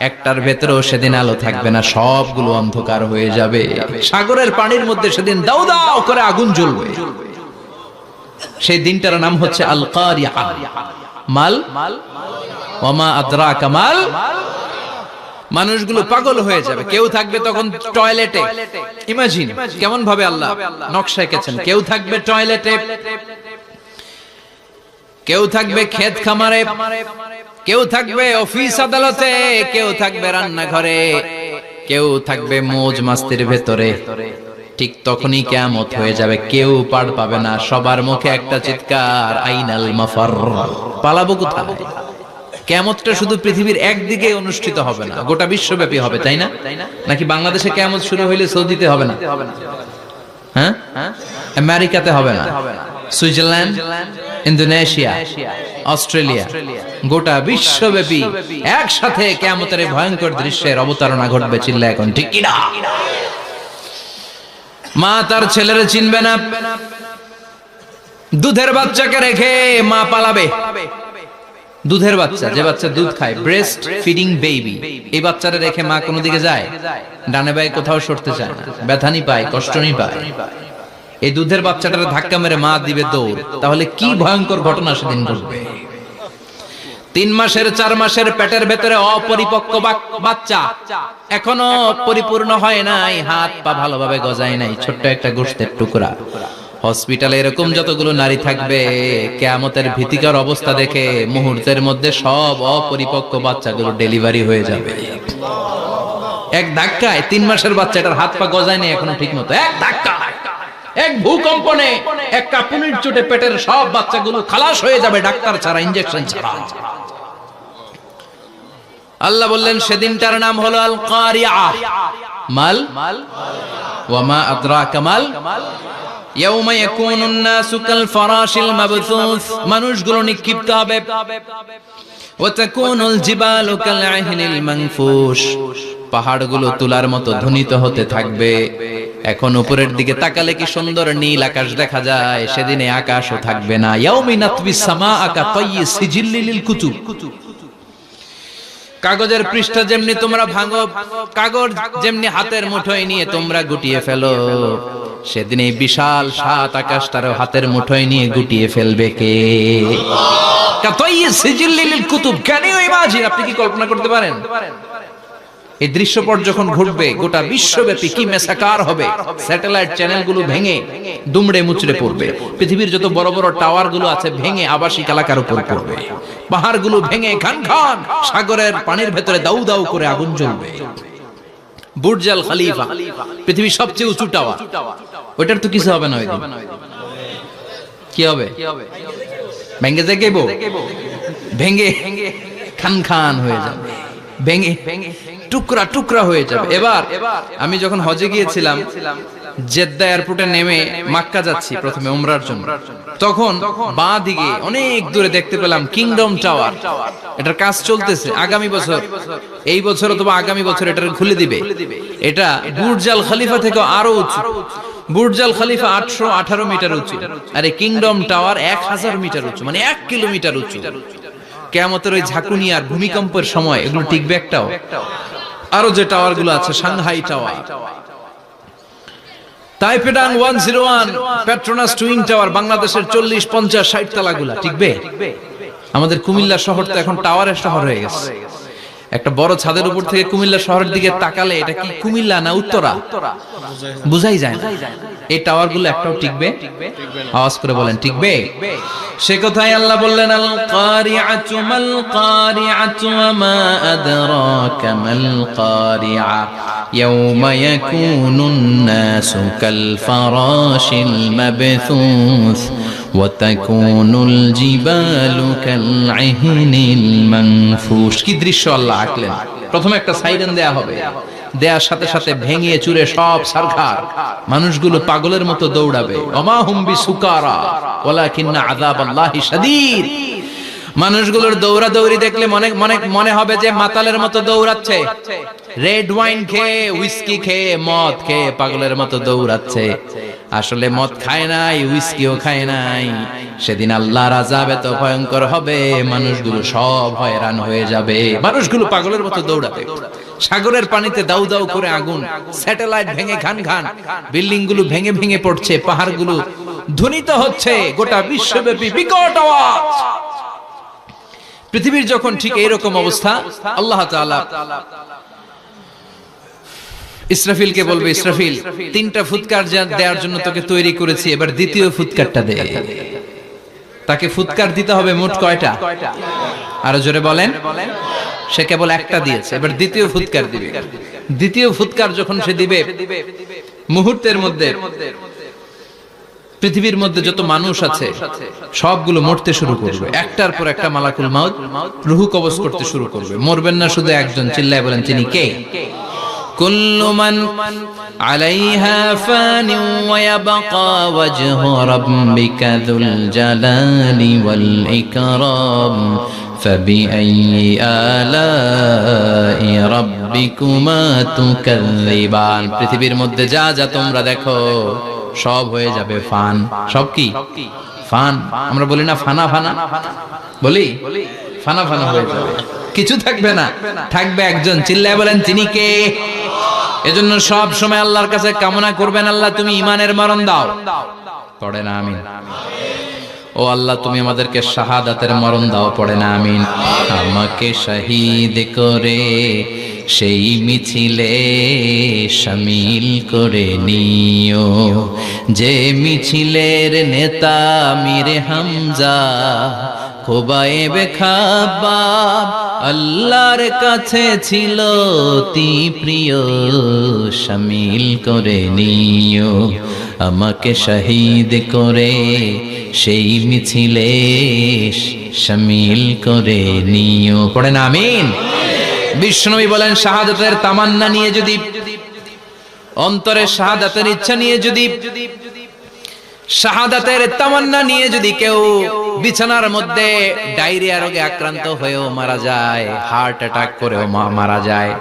S1: একটার ভেতরেও সেদিন আলো থাকবে না, সবগুলো অন্ধকার হয়ে যাবে। সাগরের পানির মধ্যে সেদিন দাউ দাউ করে আগুন জ্বলবে। সেই দিনটার নাম হচ্ছে আল কারিআ। মাল ওয়া মা আদরাকা মাল। মানুষগুলো পাগল হয়ে যাবে। কেউ থাকবে তখন টয়লেটে, ইমাজিন কেমন ভাবে আল্লাহ নকশা এঁকেছেন। কেউ থাকবে টয়লেটে, কেউ থাকবে ক্ষেত খামারে, কেউ থাকবে অফিস আদালতে, কেউ থাকবে রান্নাঘরে, কেউ থাকবে মৌজ মাস্তির ভেতরে। ঠিক তখনই কিয়ামত হয়ে যাবে, কেউ পার পাবে না, সবার মুখে একটা চিৎকার, আইনাল মাফার। পালাবো কোথায়? কিয়ামতটা শুধু পৃথিবীর একদিকে অনুষ্ঠিত হবে না, গোটা বিশ্বব্যাপী হবে, তাই না? নাকি বাংলাদেশে কিয়ামত শুরু হইলে সৌদিতে হবে না? হ্যাঁ, আমেরিকাতে হবে না, সুইজারল্যান্ড, ইন্দোনেশিয়া, অস্ট্রেলিয়া, গোটা বিশ্বব্যাপী একসাথে কিয়ামতের ভয়ঙ্কর দৃশ্যের অবতারণা ঘটবে। চিল্লা এখন ঠিক কিনা? মা তার ছেলেরে চিনবে না, দুধের বাচ্চাকে রেখে মা পালাবে। দুধের বাচ্চা, যে বাচ্চা দুধ খায়, ব্রেস্ট ফিডিং বেবি, এই বাচ্চাটা রেখে মা কোনো দিকে যায়? ডানে বায়ে কোথাও সরতে চায় না, ব্যথানি পায়, কষ্টনি পায়। এই দুধের বাচ্চাটারে ধাক্কা মেরে মা দিবে দৌড়। তাহলে কি ভয়ঙ্কর ঘটনা সেদিন ঘটবে। 3 মাসের 4 মাসের পেটের ভেতরে অপরিপক্ক বাচ্চা, এখনো পরিপূর্ণ হয় নাই, হাত পা ভালোভাবে গজায় নাই, ছোট্ট একটা গোশতের টুকরা। হসপিটালে এরকম যতগুলো নারী থাকবে, কিয়ামতের ভীতিকর অবস্থা দেখে মুহূর্তের মধ্যে সব অপরিপক্ক বাচ্চাগুলো ডেলিভারি হয়ে যাবে। এক ধাক্কায় 3 মাসের বাচ্চাটার হাত পা গজায় নেই এখনো ঠিক মতো, এক ধাক্কায়, এক ভূকম্পনে, এক কাঁপুনির চোটে পেটের সব বাচ্চাগুলো খালাস হয়ে যাবে, ডাক্তার ছাড়া, ইনজেকশন ছাড়া। আল্লাহ বললেন সেদিনটার নাম হলো আল কারিআ। মাল ওয়া মা আদরাকা মাল। ইয়াউমা ইয়াকুনুন নাসু কাল ফারাশিল মাবথুস, মানুষগুলো নিক্ষিপ্ত হবে। ওয়া তাকুনুল জিবালু কাল আহিনিল মানফুশ, পাহাড়গুলো তুলার মতো ধ্বনিত হতে থাকবে। এখন উপরের দিকে তাকালে কি সুন্দর নীল আকাশ দেখা যায়, সেদিনে আকাশও থাকবে না। ইয়াউমি নাতবিস সামাআ কা তায়্যি সিজিল্লিল কুতুব, কাগজের পৃষ্ঠা যেমনি তোমরা ভাঙো, কাগজ যেমনি হাতের মুঠোয় নিয়ে তোমরা গুটিয়ে ফেলো, সেদিন এই বিশাল 7 আকাশটারও হাতের মুঠোয় নিয়ে গুটিয়ে ফেলবে কে? কাতাইয়ি সিজিল্লিল কুতুব। Can you imagine? আপনি কি কল্পনা করতে পারেন? এই দৃশ্যপট যখন ঘটবে, গোটা বিশ্বব্যাপী কি মেসাকার হবে। স্যাটেলাইট চ্যানেলগুলো ভেঙে দুমড়ে মুচড়ে পড়বে, পৃথিবীর যত বড় বড় টাওয়ার গুলো আছে ভেঙে আবাসিক এলাকার উপর পড়বে, পাহাড়গুলো ভেঙে খান খান সাগরের পানির ভেতরে দাউ দাউ করে আগুন জ্বলবে। বুর্জ আল খলিফা, পৃথিবীর সবচেয়ে উঁচু টাওয়ার, ওইটার তো কিছু হবে না। ওই দিন কি হবে? ভেঙে যাইব, ভেঙে খান খান হয়ে যাবে, ভেঙে টুকরা টুকরা হয়ে যাবে। এবার আমি যখন হজে গিয়েছিলাম, জেদ্দা এয়ারপোর্টে নেমে মক্কা যাচ্ছি প্রথমে উমরার জন্য, তখন বাঁ দিকে অনেক দূরে দেখতে পেলাম কিংডম টাওয়ার। এটার কাজ চলতেছে, আগামী বছর, এই বছর অথবা আগামী বছর এটা খুলে দিবে। এটা বুর্জ আল খলিফা থেকে আরো উঁচু। বুর্জ আল খলিফা 818 মিটার উঁচু, আর এই কিংডম টাওয়ার 1000 মিটার উঁচু, মানে 1 কিলোমিটার উঁচু। কিয়ামতের ওই ঝাঁকুনি আর ভূমিকম্পের সময় এগুলো টিকবে একটাও? আরো যে টাওয়ার গুলো আছে, সাংহাই টাওয়ার, তাইপেডাং 101, পেট্রোনাস টুইন টাওয়ার, বাংলাদেশের 40, 50, 60 তলাগুলা টিকবে? আমাদের কুমিল্লা শহর তো এখন টাওয়ারের শহর হয়ে গেছে। একটা বড় ছাদের উপর থেকে কুমিল্লা শহরের দিকে তাকালে এটা কি কুমিল্লা না উত্তরা বুঝাই যায় না। এই টাওয়ার গুলো একটাও টিকবে? আওয়াজ করে বলেন, টিকবে? সে কথাই আল্লাহ বললেন, আল কারিআতু মাল কারিআতু ওয়া মা আদরাকা মাল কারিআ ইয়াওমা ইয়াকুনুন নাসু কাল ফারাশিল মাবথুস ওয়া তাকুনুল জিবালু কাল ইহনিল মানফুশ। কি দৃশ্য আল্লাহ আঁকলেন! প্রথমে একটা সাইরেন দেয়া হবে, দেয়ার সাথে সাথে ভেঙে চুরে সব সারখার, মানুষগুলো পাগলের মতো দৌড়াবে। ওমা হুম বিসুকারা ওয়ালাকিন্না আযাবাল্লাহি শাদীদ। মানুষগুলোর দৌড়াদৌড়ি দেখলে মনে হবে যে মাতালের মতো দৌড়াচ্ছে, রেড ওয়াইন খেয়ে, হুইস্কি খেয়ে, মদ খেয়ে পাগলের মতো দৌড়াচ্ছে। আসলে মদ খায় নাই, হুইস্কিও খায় নাই। সেদিন আল্লাহর আযাব এত ভয়ঙ্কর হবে, মানুষগুলো সব হয়রান হয়ে যাবে, মানুষগুলো পাগলের মতো দৌড়াবে। সাগরের পানিতে দাউ দাউ করে আগুন, স্যাটেলাইট ভেঙে খান খান, বিল্ডিং গুলো ভেঙে ভেঙে পড়ছে, পাহাড়গুলো ধ্বনিত হচ্ছে, গোটা বিশ্বব্যাপী বিকট আওয়াজ। পৃথিবীর যখন ঠিক এইরকম অবস্থা, আল্লাহ তাআলা ইসরাফিলকে বলবে, ইসরাফিল, 3টা ফুৎকার দেওয়ার জন্য তোকে তৈরি করেছি, এবার দ্বিতীয় ফুৎকারটা দে। তাকে ফুৎকার দিতে হবে মোট কয়টা? আরো জোরে বলেন। সে কেবল একটা দিয়েছে, এবার দ্বিতীয় ফুৎকার দিবে। দ্বিতীয় ফুৎকার যখন সে দিবে, মুহূর্তের মধ্যে পৃথিবীর মধ্যে যত মানুষ আছে সবগুলো মরতে শুরু করবে। একটার পর একটা মালাকুল মাউত রূহ কবজ করতে শুরু করবে। মরবেন না শুধু একজন, চিল্লায় বলেন, তিনি কে? কুল্লু মান আলাইহা ফানি ওয়া ইয়াবকা ওয়াজহু রাব্বিকা যুল জালালি ওয়াল ইকরাম ফাবিআইয়ি আলাই রাব্বিকুমা তুকাযযিবান। পৃথিবীর মধ্যে যা যা তোমরা দেখো সব হয়ে যাবে ফান। সব কি? ফান। আমরা বলি না ফানা ফানা, বলি ফানা ফানা হয়ে যাবে, কিছু থাকবে না, থাকবে একজন। চিল্লায় বলেন, তিনি কে? এজন্য সব সময় আল্লাহর কাছে কামনা করবেন, আল্লাহ তুমি ঈমানের মরণ দাও। পড়ে না আমিন? ও আল্লাহ তুমি আমাদেরকে শাহাদাতের মরণ দাও। পড়ে না আমিন? আমাকে শহীদ করে সেই মিছিলে শামিল করে নিও, যে মিছিলের নেতা মীরে হামজা খোবায়েবে খাব্বাব আল্লাহর কাছে ছিল অতি প্রিয়, শামিল করে নিও। আমাকে শহীদ করে সেই মিছিলে শামিল করে নিও। পড়েন আমিন? বিশ্বনবী বলেন, শাহাদাতের তামান্না নিয়ে যদি, অন্তরে শাহাদাতের ইচ্ছা নিয়ে যদি, শাহাদাতের তামান্না নিয়ে যদি কেউ বিছানার মধ্যে ডায়রিয়া রোগে আক্রান্ত হয়েও মারা যায়, হার্ট অ্যাটাক করেও মারা যায়,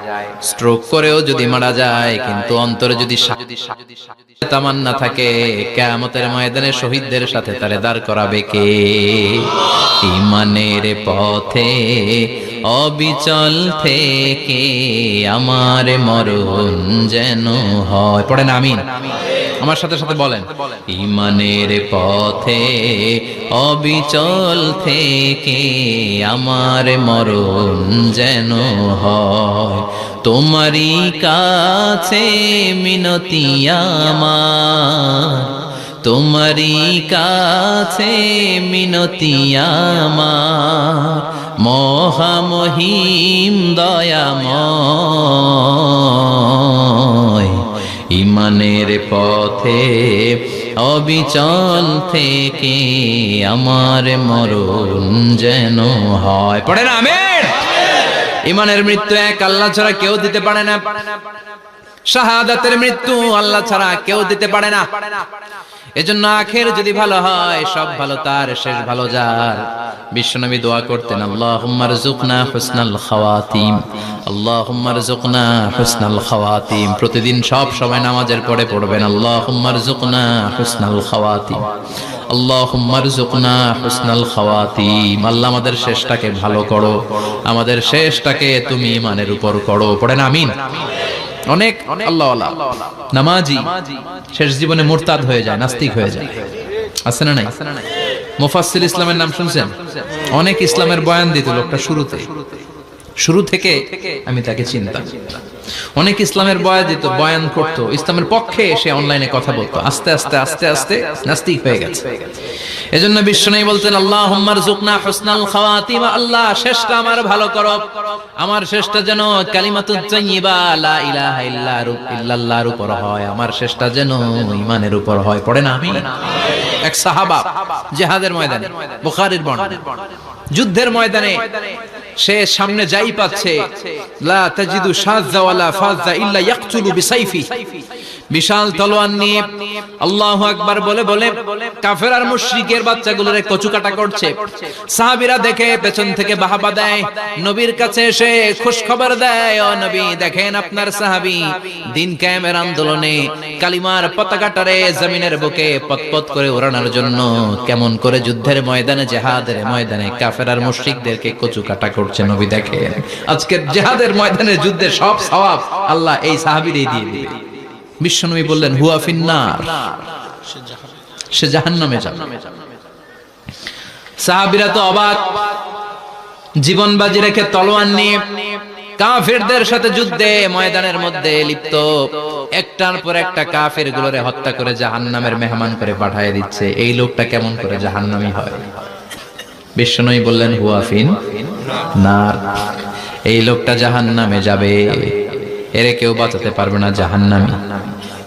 S1: স্ট্রোক করেও যদি মারা যায়, কিন্তু অন্তরে যদি তামান্না থাকে, কিয়ামতের ময়দানে শহীদদের সাথে তারে দাঁড় করাবে কে? ঈমানের পথে অবিচল থেকে আমার মরণ যেন হয়। পড়েন আমিন? আমার সাথে সাথে বলেন, ঈমানের পথে অবিচল থেকে আমার মরণ যেন হয়। তোমারই কাছে মিনতি আমার, তোমারই কাছে মিনতি আমার, মহামহিম দয়াময়। ঈমানের পথে অবিচল থেকে আমার মরণ যেন হয়। পড়ে না আমিন? ঈমানের মৃত্যু এক আল্লাহ ছাড়া কেউ দিতে পারে না। শাহাদাতের মৃত্যু আল্লাহ ছাড়া কেউ দিতে পারে না। এজন্য আখের যদি ভালো হয়, সব ভালো তার, শেষ ভালো যার। বিশ্বনবী দোয়া করতেন, আল্লাহুম্মা রযুকনা হুসনাল খাওয়াতিম, আল্লাহুম্মা রযুকনা হুসনাল খাওয়াতিম। প্রতিদিন সব সময় নামাজের পরে পড়বেন, আল্লাহুম্মা রযুকনা হুসনাল খাওয়াতিম, আল্লাহুম্মা রযুকনা হুসনাল খাওয়াতিম। আল্লাহ আমাদের শেষটাকে ভালো করো, আমাদের শেষটাকে তুমি ঈমানের উপর করো। পড়েন আমিন। অনেক আল্লাহওয়ালা নামাজি শেষ জীবনে মুরতাদ হয়ে যায়, নাস্তিক হয়ে যায়, আছে না নাই? মুফাসসির ইসলামের নাম শুনছেন? অনেক ইসলামের বয়ান দিত লোকটা শুরু থেকে আমি তাকে চিনতাম। অনেক ইসলামের বয়ান করতো, ইসলামের পক্ষে সে অনলাইনে কথা বলতো। আস্তে আস্তে আস্তে আস্তে নাস্তিক হয়ে গেছে। এজন্য বিশ্বনবী বলতেন, আল্লাহুম্মা রযুকনা হুসনাল খাওয়াতিম, আল্লাহ শেষটা আমার ভালো করো, আমার শেষটা যেন কালিমাতুত তাইয়্যিবা লা ইলাহা ইল্লাল্লাহর উপর হয়, আমার শেষটা যেন ঈমানের উপর হয়। পড়েন আমিন। এক সাহাবা জিহাদের ময়দানে, বুখারীর বর্ণনা, যুদ্ধের ময়দানে সে সামনে যাই পাচ্ছে, লা তাজিদু শাযযা ওয়ালা ফাযযা ইল্লা ইয়াকতুলু বিসাইফি, বিশাল তলোয়ার নিয়ে আল্লাহু আকবার বলে বলে কাফের আর মুশরিকের বাচ্চাগুলোরে কচুকাটা করছে। সাহাবীরা দেখে পেছন থেকে বাহাবা দেয়, নবীর কাছে এসে খুশখবর দেয়, ও নবী দেখেন আপনার সাহাবী দিন কায়েমের আন্দোলনে কালিমার পতাকাটারে জমিনের বুকে পতপত করে ওড়ানোর জন্য কেমন করে যুদ্ধের ময়দানে, জিহাদের ময়দানে কাফের আর মুশরিকদেরকে কচুকাটা করছে। নবী দেখেন আজকের জিহাদের ময়দানে যুদ্ধের সব সওয়াব আল্লাহ এই সাহাবীরই দিয়ে দিবে। বিশ্বনবী বললেন, হুয়া ফিন্নার, সে জাহান্নামে যাবে। সাহাবীরা তো অবাক, জীবন বাজি রেখে তলোয়ার নিয়ে কাফেরদের সাথে যুদ্ধে ময়দানের মধ্যে লিপ্ত, একটার পর একটা কাফের গুলোরে হত্যা করে জাহান্নামের মেহমান করে পাঠিয়ে দিচ্ছে। এই লোকটা কেমন করে জাহান্নামী হয়? বিশ্বনবী বললেন, হুয়া ফিন্নার, এই লোকটা জাহান্নামে যাবে, এরে কেউ বাঁচাতে পারবে না, জাহান্নামী।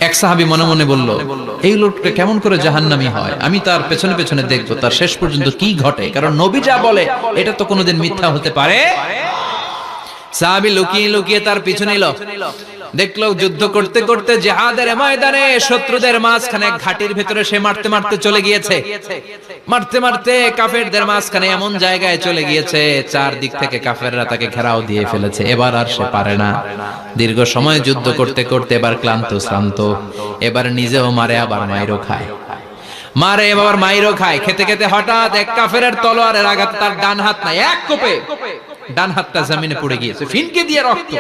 S1: এক সাহাবী মনে মনে বলল, এই লোকটা কেমন করে জাহান্নামী হয়, আমি তার পেছনে পেছনে দেখবো তার শেষ পর্যন্ত কি ঘটে, কারণ নবী যা বলে এটা তো কোনোদিন মিথ্যা হতে পারে। সাহাবী লুকিয়ে লুকিয়ে তার পিছনে এলো, দেখলো যুদ্ধ করতে করতে জিহাদের ময়দানে শত্রুদের মাঝখানে ঘাটির ভেতরে সে মারতে মারতে চলে গিয়েছে, মারতে মারতে কাফেরদের মাঝখানে এমন জায়গায় চলে গিয়েছে চারদিক থেকে কাফেররা তাকে ঘেরাও দিয়ে ফেলেছে। এবার আর সে পারে না, দীর্ঘ সময় যুদ্ধ করতে করতে এবার ক্লান্ত শ্রান্ত, এবার নিজেও মারে আবার মাইরও খায়, মারে এবার মাইরও খায়। খেতে খেতে হঠাৎ এক কাফেরের তলোয়ারের আঘাত তার ডান হাত নাই, এক কোপে ডান হাতটা জমিনে পড়ে গিয়েছে, ফিনকে দিয়ে রক্ত,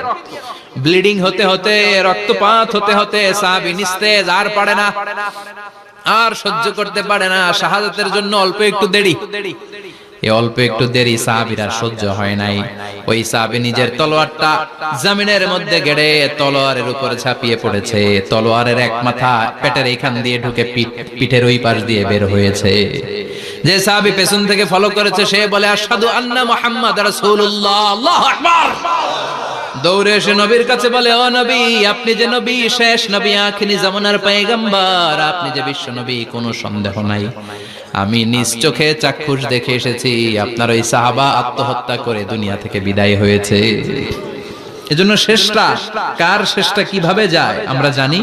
S1: ব্লিডিং হতে হতে, রক্তপাত হতে হতে সাহাবী নিস্তেজ, আর পারে না, আর সহ্য করতে পারে না। শাহাদাতের জন্য অল্প একটু দেরি, এই অল্প একটু দেরি সাহাবীর আর সহ্য হয় নাই। ওই সাহাবী নিজের তলোয়ারটা জমিনের মধ্যে গেড়ে তলোয়ারের উপরে ঝাঁপিয়ে পড়েছে। তলোয়ারের এক মাথা পেটের এইখান দিয়ে ঢুকে পিঠের ওই পাশ দিয়ে বের হয়েছে। যে সাহাবী পেছন থেকে ফলো করেছে সে বলে, আশহাদু আন্না মুহাম্মাদ রাসূলুল্লাহ, আল্লাহু আকবার। দৌড়ে এসে নবীর কাছে বলে, ও নবী, আপনি যে নবী, শেষ নবী, আখিরি জামানার পয়গম্বর, আপনি যে বিশ্ব নবী, কোনো সন্দেহ নাই, আমি নিজ চোখে চাক্ষুষ দেখে এসেছি আপনার ওই সাহাবা আত্মহত্যা করে দুনিয়া থেকে বিদায় হয়েছে। এজন্য শেষটা কার, শেষটা কিভাবে যায় আমরা জানি।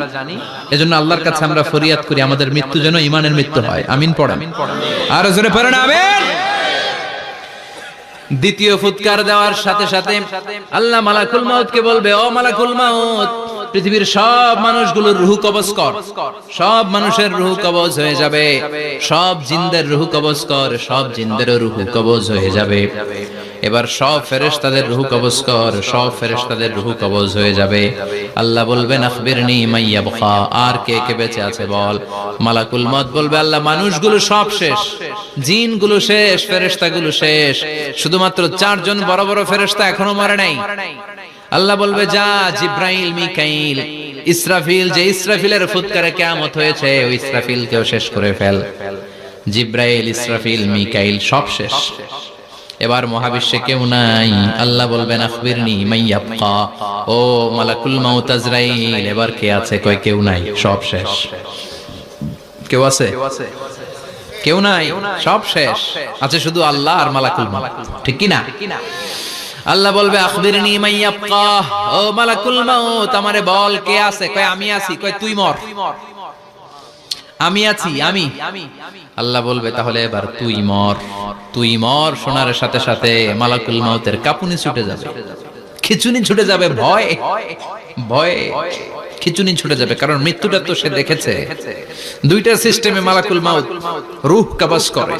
S1: এজন্য আল্লাহর কাছে আমরা ফরিয়াদ করি আমাদের মৃত্যু যেন ঈমানের মৃত্যু হয়। আমিন পড়েন, আর জোরে পড়েন আমিন। দ্বিতীয় ফুৎকার দেওয়ার সাথে সাথে আল্লাহ মালাকুল মাউতকে বলবে, ও মালাকুল মাউত, পৃথিবীর সব মানুষগুলোর রূহ কবজ কর, সব মানুষের রূহ কবজ হয়ে যাবে, সব জিনদের রূহ কবজ কর, সব জিনদেরও রূহ কবজ হয়ে যাবে। এবার সব ফেরেশতাদের রূহ কবজ কর, সব ফেরেশতাদের রূহ কবজ হয়ে যাবে। আল্লাহ বলবেন, আখবিরনি মাইয়াবকা, আর কে কে বেঁচে আছে বল। মালাকুল মউত বলবে, আল্লাহ মানুষগুলো সব শেষ, জিনগুলো শেষ, ফেরেশতাগুলো শেষ, শুধুমাত্র চারজন বড় বড় ফেরেশতা এখনো মরে নাই। আল্লাহ বলবে, যা জিব্রাইল, মিকাইল, ইসরাফিল, যে ইসরাফিলের ফুৎকারে কিয়ামত হয়েছে ওই ইসরাফিলকেও শেষ করে ফেল। জিব্রাইল, ইসরাফিল, মিকাইল সব শেষ, এবার মহাবিশ্বে কেউ নাই। আল্লাহ বলবেন, আখবিরনি মাইয়াবকা, ও মালাকুল মাউত আজরাইল, এবার কে আছে? কয় কেউ নাই, সব শেষ। কেউ আছে? কেউ নাই, সব শেষ, আছে শুধু আল্লাহ আর মালাকুল মাউত, ঠিক কি না? আল্লাহ বলবে আখবিরনি মাইয়াবকা, ও মালাকুল মাউত আমারে বল কে আছে? কয় আমি আছি। কয় তুই মর। আমি আছি, আমি। আল্লাহ বলবে তাহলে এবার তুই মর। তুই মর শোনার সাথে সাথে মালাকুল মাউতের কাঁপুনি ছুটে যাবে, খিচুনি ছুটে যাবে, ভয় ভয় খিচুনি ছুটে যাবে, কারণ মৃত্যুটা তো সে দেখেছে। দুইটা সিস্টেমে মালাকুল মাউত রূহ কবজ করে।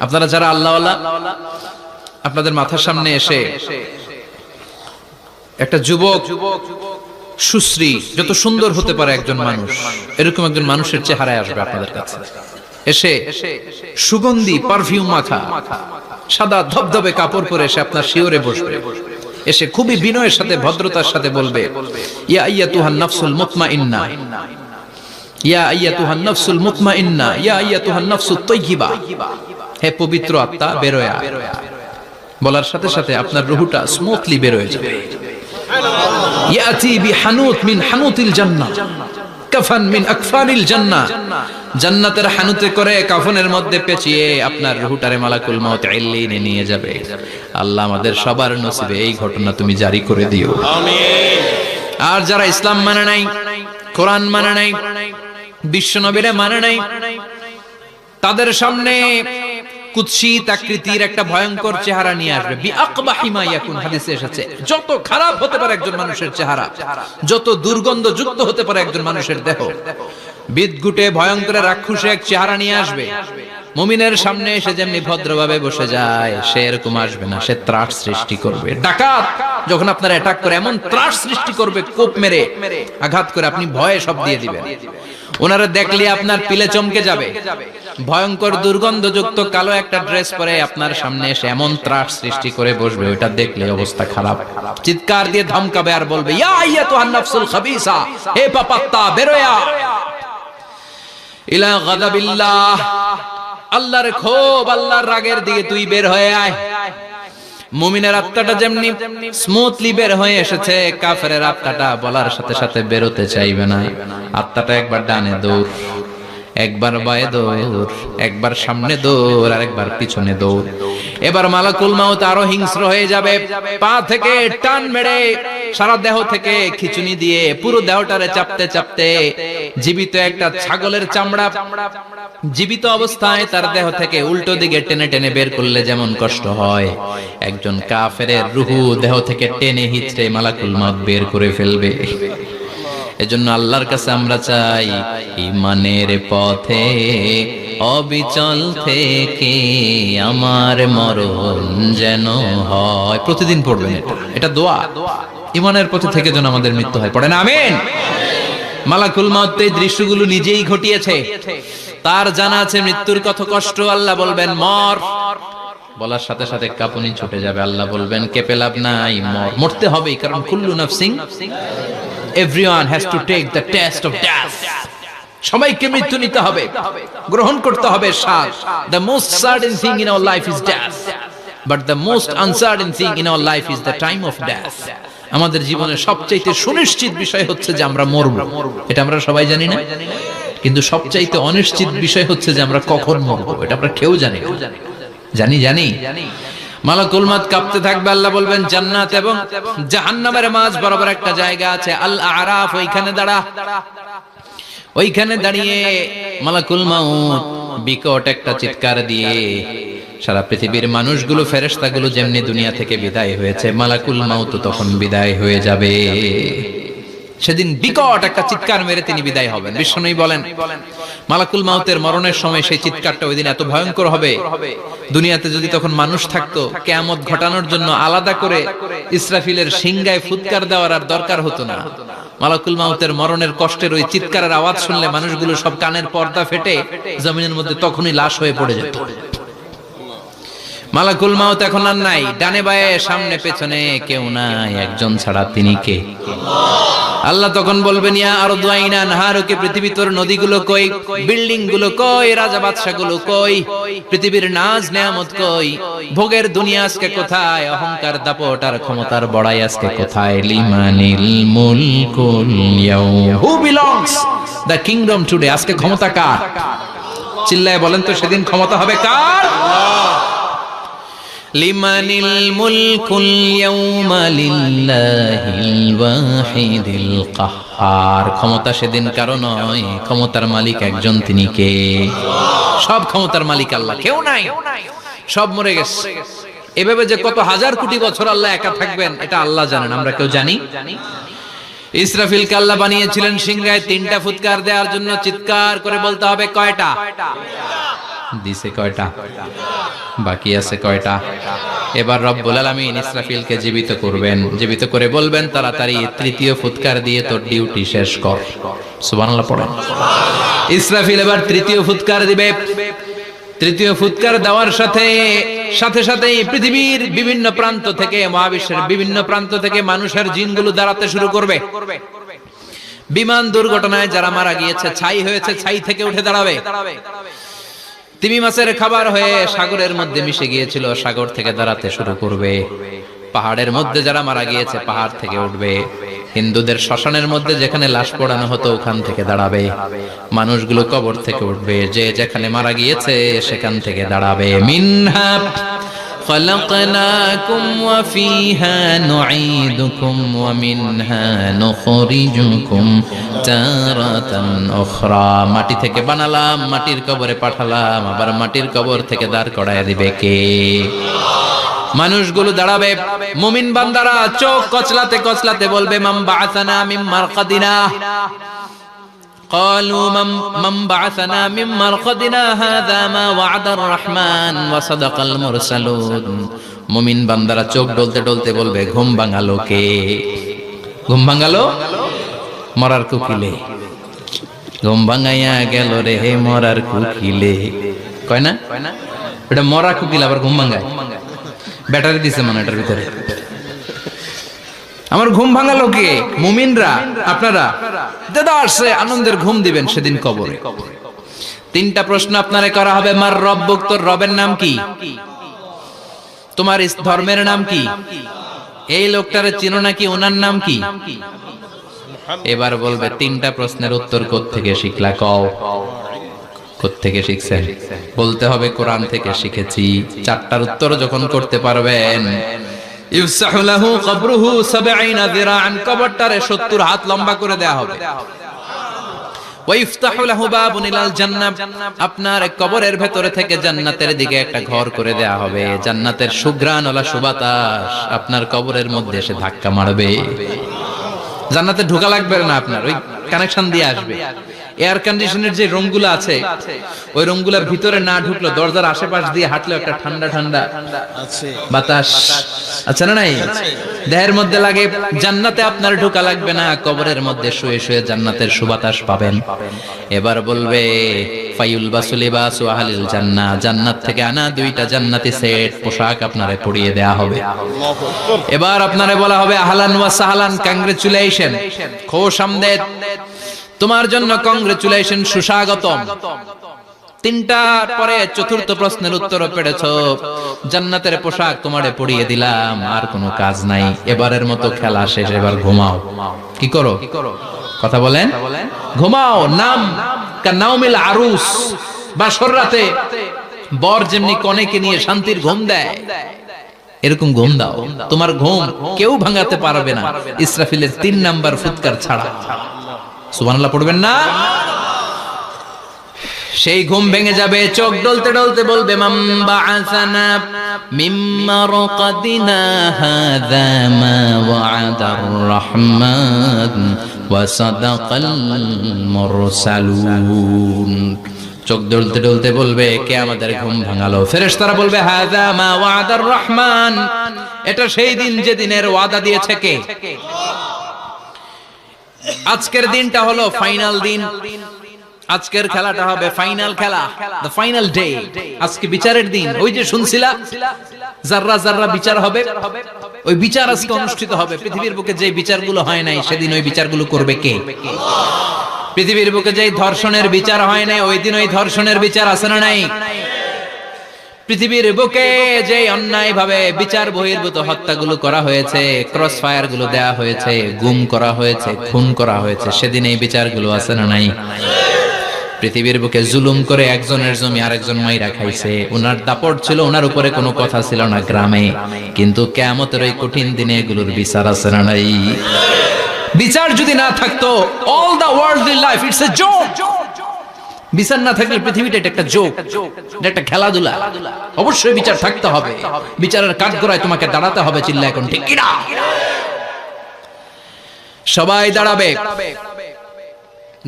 S1: আপনারা যারা আল্লাহওয়ালা, আপনাদের মাথার সামনে এসে একটা যুবক সুশ্রী, যত সুন্দর হতে পারে একজন মানুষ, এরকম একজন মানুষের চেহারায় আসবে আপনাদের কাছে, এসে সুগন্ধি পারফিউম মাখা সাদা ধবধবে কাপড় পরে এসে আপনার শিওরে বসবে, এসে খুবই বিনয়ের সাথে ভদ্রতার সাথে বলবে, ইয়া আইয়াতুহান নাফসুল মুতমাইন্না, ইয়া আইয়াতুহান নাফসুল মুতমাইন্না, ইয়া আইয়াতুহান নাফসুত তাইয়্যিবা, হে পবিত্র আত্মা বেরোয় আয়। বলার সাথে সাথে আপনার রূহটা স্মুথলি বের হয়ে যাবে। ইয়াতি বিহানুত মিন হানুতিল জান্নাহ, কাফান মিন আকফানিল জান্নাহ, জান্নাতের হানুতে করে কাফনের মধ্যে পেঁচিয়ে আপনার রূহটারে মালাকুল মাউত ইল্লিনে নিয়ে যাবে। আল্লাহ আমাদের সবার নসিবে এই ঘটনা তুমি জারি করে দিও,
S2: আমিন।
S1: আর যারা ইসলাম মানে নাই, কোরআন মানে নাই, বিশ্ব নবীরে মানে নাই, তাদের সামনে কুৎসিত আকৃতির একটা ভয়ঙ্কর চেহারা নিয়ে আসবে। বিআকবাহি মা ইয়াকুন, হাদিসে এসেছে যত খারাপ হতে পারে একজন মানুষের চেহারা, যত দুর্গন্ধ যুক্ত হতে পারে একজন মানুষের দেহ, বিদঘুটে ভয়ঙ্কর রাক্ষসে এক চেহারা নিয়ে আসবে। মুমিনের সামনে এসে যেমনি ভদ্রভাবে বসে যায়, সে এরকম আসবে না, সে ত্রাস সৃষ্টি করবে। ডাকাত যখন আপনার অ্যাটাক করে এমন ত্রাস সৃষ্টি করবে, কোপ মেরে আঘাত করে আপনি ভয়ে সব দিয়ে দিবেন। ওনারা দেখলে আপনার পিলে চমকে যাবে। ভয়ঙ্কর দুর্গন্ধযুক্ত কালো একটা ড্রেস পরে আপনার সামনে এসে এমন ত্রাস সৃষ্টি করে বসবে, ওটা দেখলে অবস্থা খারাপ। চিৎকার দিয়ে ধমকাবে আর বলবে, ইয়া আইয়াতুহান নাফসুল খাবিসা, হে পাপাত্তা বেরোয়া ইলা গাদাবিল্লাহ, আল্লাহর ক্ষোভ, আল্লাহর রাগের দিকে তুই বের হয়ে আয়। মুমিনের আত্মাটা যেমনি স্মুথলি বের হয়ে এসেছে, কাফেরের আত্মাটা বলার সাথে সাথে বেরোতে চাইবে না। আত্মাটা একবার ডানে দৌড়, একবার বায়ে দৌড়, একবার সামনে দৌড়, আর একবার পিছনে দৌড়। এবার মালাকুল মাউত আরো হিংস্র হয়ে যাবে, পা থেকে টান মেরে সারা দেহ থেকে খিচুনি দিয়ে পুরো দেহটারে চাপতে চাপতে জীবিত একটা ছাগলের চামড়া জীবিত অবস্থায় তার দেহ থেকে উল্টো দিকে টেনে টেনে বের করলে যেমন কষ্ট হয়, একজন কাফেরের রূহ দেহ থেকে টেনে হিচড়ে মালাকুল মাউত বের করে ফেলবে। এজন্য আল্লাহর কাছে আমরা চাই, ঈমানের পথে অবিচল থেকে আমার মরণ যেন হয়। প্রতিদিন পড়বেন এটা, এটা দোয়া। ঈমানের পথে থেকে যেন আমাদের মৃত্যু হয়, পড়েন আমিন। মালাকুল মাউত এই দৃশ্যগুলো নিজেই ঘটিয়েছে, তার জানা আছে মৃত্যুর কত কষ্ট। আল্লাহ বলবেন মর, বলার সাথে সাথে কাঁপুনি ছুটে যাবে। আল্লাহ বলবেন কেঁপে লাভ নাই, মর, মরতে হবেই, কারণ কুল্লু নাফসিন, everyone has to take the test of death. সবাইকে মৃত্যু নিতে হবে, গ্রহণ করতে হবে স্বাদ। The most certain thing in our life is death, but the most uncertain thing in our life is the time of death. আমাদের জীবনের সবচাইতে সুনিশ্চিত বিষয় হচ্ছে যে আমরা মরব, এটা আমরা সবাই জানি না, কিন্তু সবচাইতে অনিশ্চিত বিষয় হচ্ছে যে আমরা কখন মরব, এটা আমরা কেউ জানি না। জানি মালাকুল মাউত কাঁপতে থাকবে। আল্লাহ বলবেন জান্নাত এবং জাহান্নামের মাঝ বরাবর একটা জায়গা আছে, আল আরাফ, ওইখানে দাঁড়া। ওইখানে দাঁড়িয়ে মালাকুল মাউত বিকট একটা চিৎকার দিয়ে সারা পৃথিবীর মানুষগুলো, ফেরেশতাগুলো যেমনি দুনিয়া থেকে বিদায় হয়েছে, মালাকুল মাউত তখন বিদায় হয়ে যাবে। সেদিন বিকট একটা চিৎকার মেরে তিনি বিদায় হবেন। বিশ্বনবী বলেন মালাকুল মাউতের মরণের সময় সেই চিৎকারটা ওই দিন এত ভয়ঙ্কর হবে, দুনিয়াতে যদি তখন মানুষ থাকতো, কিয়ামত ঘটানোর জন্য আলাদা করে ইসরাফিলের সিংগায় ফুৎকার দেওয়ার আর দরকার হতো না। মালাকুল মাউতের মরণের কষ্টের ওই চিৎকারের আওয়াজ শুনলে মানুষগুলো সব কানের পর্দা ফেটে জমিনের মধ্যে তখনই লাশ হয়ে পড়ে যেত। মালাকুল মাউত এখন আর নাই, ডানে বায়ে সামনে পেছনে কেউ নাই, একজন ছাড়া তিনি কে? আল্লাহ তখন বলবেন ইয়া আরদু আইনা নাহারুকে, পৃথিবী তোর নদীগুলো কই, বিল্ডিং গুলো কই, রাজা বাদশা গুলো কই, পৃথিবীর নাজ নেয়ামত কই, ভোগের দুনিয়া আজকে কোথায়, অহংকার দাপট আর ক্ষমতার বড়াই আজকে কোথায়? লিমানিল মুলকুল ইয়াউম, who belongs the kingdom today, আজকে ক্ষমতা কার? চিল্লায় বলেন তো সেদিন ক্ষমতা হবে কার? লিমানিল মুলকুল ইয়াউমা লিল্লাহিল ওয়াহিদিল কাহ্হার। ক্ষমতা সেদিন কারো নয়, ক্ষমতার মালিক একজন, তিনি কে? সব ক্ষমতার মালিক আল্লাহ, কেউ নাই, সব মরে গেছে। এভাবে যে কত হাজার কোটি বছর আল্লাহ একা থাকবেন এটা আল্লাহ জানেন, আমরা কেউ জানি? ইসরাফিলকে আল্লাহ বানিয়েছিলেন সিংহায় 3টা ফুৎকার দেওয়ার জন্য। চিৎকার করে বলতে হবে কয়টা? দিছে কয়টা? বাকি আছে কয়টা? এবার রব্বুল আলামিন ইসরাফিলকে জীবিত করবেন, জীবিত করে বলবেন তাড়াতাড়ি 3য় ফুৎকার দিয়ে তোর ডিউটি শেষ কর। সুবহানাল্লাহ পড়েন। ইসরাফিল এবার 3য় ফুৎকার দিবে। 3য় ফুৎকার দেওয়ার সাথে সাথেই পৃথিবীর বিভিন্ন প্রান্ত থেকে, মহাবিশ্বের বিভিন্ন প্রান্ত থেকে মানুষের জিনগুলো দাঁড়াতে শুরু করবে। বিমান দুর্ঘটনায় যারা মারা গিয়েছে, ছাই হয়েছে, ছাই থেকে উঠে দাঁড়াবে। তিমি মাছের খাবার হয়ে সাগরের মধ্যে মিশে গিয়েছিল, সাগর থেকে দাঁড়াতে শুরু করবে। পাহাড়ের মধ্যে যারা মারা গিয়েছে, পাহাড় থেকে উঠবে। হিন্দুদের শ্মশানের মধ্যে যেখানে লাশ পোড়ানো হতো, ওখান থেকে দাঁড়াবে। মানুষগুলো কবর থেকে উঠবে, যে যেখানে মারা গিয়েছে সেখান থেকে দাঁড়াবে। মিনহা خلقناكم وفيها نعيدكم ومنها نخرجكم تارة أخرى। মাটি থেকে বানালাম, মাটির কবরে পাঠালাম, আবার মাটির কবর থেকে দাঁড় করায় দিবে কে? মানুষগুলো দাঁড়াবে। মুমিন বান্দারা চোখ কচলাতে কচলাতে বলবে মান বাআসানা মিন মারকাদিনা। قالوا من بعثنا من مرقدنا هذا ما وعد الرحمن وصدق المرسلون। মুমিন বান্দারা চোখ ডলতে ডলতে বলবে ঘুম ভাঙালো কে? ঘুম ভাঙালো মরার কুকিলে। ঘুম ভাঙাইয়া গেল রে হে মরার কুকিলে। কয় না এটা মরা কুকিল আবার ঘুম ভাঙায়? ব্যাটারি দিছে মানে এটার ভিতরে। আমার ঘুম ভাঙালো কে? মুমিনরা, আপনারা দেদারসে আনন্দের ঘুম দিবেন সেদিন কবরে। 3টা প্রশ্ন আপনারে করা হবে। মার রব্বুক, তোর রবের নাম কি? তোমার ধর্মের নাম কি? এই লোকটারে চিনো নাকি? ওনার নাম কি? এবার বলবে 3টা প্রশ্নের উত্তর কোত্থেকে শিখলা? কও কোত্থেকে শিখছেন? বলতে হবে কোরআন থেকে শিখেছি। 4টার উত্তর যখন করতে পারবেন, ইফসাহু লাহু কবরুহু 70 যিরাআন, কবরটারে 70 হাত লম্বা করে দেয়া হবে। ওয়া ইফতাহু লাহু বাবুন ইলাল জান্নাহ, আপনার কবরের ভেতরে থেকে জান্নাতের দিকে একটা ঘর করে দেয়া হবে। জান্নাতের সুঘ্রাণওয়ালা সুবাতাস আপনার কবরের মধ্যে এসে ধাক্কা মারবে। জান্নাতে ঢোকা লাগবে না, আপনার ওই কানেকশন দিয়ে আসবে। এয়ার কন্ডিশনের যে রুমগুলো আছে, ওই রুমগুলোর ভিতরে না ঢুকলো, দরজার আশেপাশ দিয়ে হাঁটলে একটা ঠান্ডা ঠান্ডা বাতাস আছে না নাই? দেহের মধ্যে লাগে। জান্নাতে আপনার ঢোকা লাগবে না, কবরের মধ্যে শুয়ে শুয়ে জান্নাতের সুবাতাস পাবেন। এবার বলবে ফায়ুলবাসু লিবাসু আহলিল জান্নাহ, জান্নাত থেকে আনা 2টা জান্নাতি সেট পোশাক আপনারে পরিয়ে দেয়া হবে। এবার আপনারে বলা হবে আহলান ওয়া সাহলান, কংগ্রেচুলেশন, খোশ আমদেদ, তোমার জন্য কংগ্রেচুলেশন, সুস্বাগতম। 3টার পরে 4র্থ প্রশ্নের উত্তর পেড়েছো, জান্নাতের পোশাক তোমারে পরিয়ে দিলাম, আর কোনো কাজ নাই, এবারের মতো খেলা শেষ, এবার ঘুমাও। কি করো? কথা বলেন, ঘুমাও। নাম কানাউমিল আরুস, বাসর রাতে বর যেমনি কনেকে নিয়ে শান্তির ঘুম দেয়, এরকম ঘুম দাও। তোমার ঘুম কেউ ভাঙাতে পারবে না ইসরাফিলের 3 নাম্বার ফুৎকার ছাড়া। সুবহানাল্লাহ পড়বেন না? সেই ঘুম ভেঙে যাবে, চোখ ডলতে ডলতে বলবে মান বাআসানা মিন মারকাদিনা হাযা মা ওয়া'দার রাহমান ওয়া সাদাকাল মুরসালুন। চোখ ডলতে ডলতে বলবে কে আমাদের ঘুম ভাঙালো? ফেরেশতারা বলবে হাযা মা ওয়া'দার রাহমান, এটা সেই দিন যে দিনের ওয়াদা দিয়েছে কে? আজকের দিনটা হলো ফাইনাল দিন। আজকের খেলাটা হবে ফাইনাল খেলা, দ্য ফাইনাল ডে। আজকে বিচারের দিন। ওই যে শুনছিলা জাররা জাররা বিচার হবে, ওই বিচার আজকে অনুষ্ঠিত হবে। পৃথিবীর বুকে যে বিচারগুলো হয় নাই সেদিন ওই বিচারগুলো করবে কে? পৃথিবীর বুকে যে ধর্ষণের বিচার হয় নাই, ওই দিন ওই ধর্ষণের বিচার আছে না নাই? পৃথিবীর বুকে যে অন্যায় ভাবে বিচার বহির্ভূত হত্যাগুলো করা হয়েছে, ক্রস ফায়ার গুলো দেয়া হয়েছে, গুম করা হয়েছে, খুন করা হয়েছে, সেদিন এই বিচারগুলো আছে না নাই? পৃথিবীর বুকে জুলুম করে একজনের জমি আরেকজন মাইরা খাইছে, ওনার দাপট ছিল, ওনার উপরে কোনো কথা ছিল না গ্রামে, কিন্তু কিয়ামতের ওই কঠিন দিনে এগুলোর বিচার আছে না নাই? বিচার যদি না থাকতো, all the worldly life it's a joke. বিচার না থাকলে পৃথিবীটা এটা একটা জোক, এটা একটা খেলাধুলা। অবশ্যই বিচার থাকতে হবে, বিচারের কাঠগড়ায় তোমাকে দাঁড়াতে হবে। চিল্লা এখন ঠিক কিনা? সবাই দাঁড়াবে।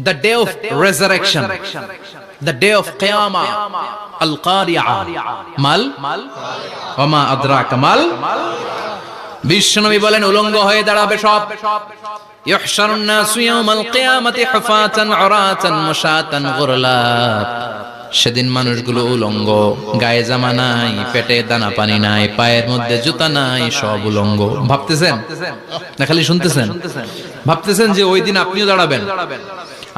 S1: The day of resurrection, the day of qiyamah, al-qari'ah, mal wama adraka mal। বিশ্বনবী বলেন উলঙ্গ হয়ে দাঁড়াবে সব। ইহশারুন নাসু ইয়াওমাল কিয়ামাতি হুফাতান উরাতান মুশাতান গুরলা। সেদিন মানুষগুলো উলঙ্গ, গায়ে জামা নাই, পেটে দানা পানি নাই, পায়ের মধ্যে জুতা নাই, সব উলঙ্গ। ভাবতেছেন না খালি শুনতেছেন? ভাবতেছেন যে ওই দিন আপনিও দাঁড়াবেন,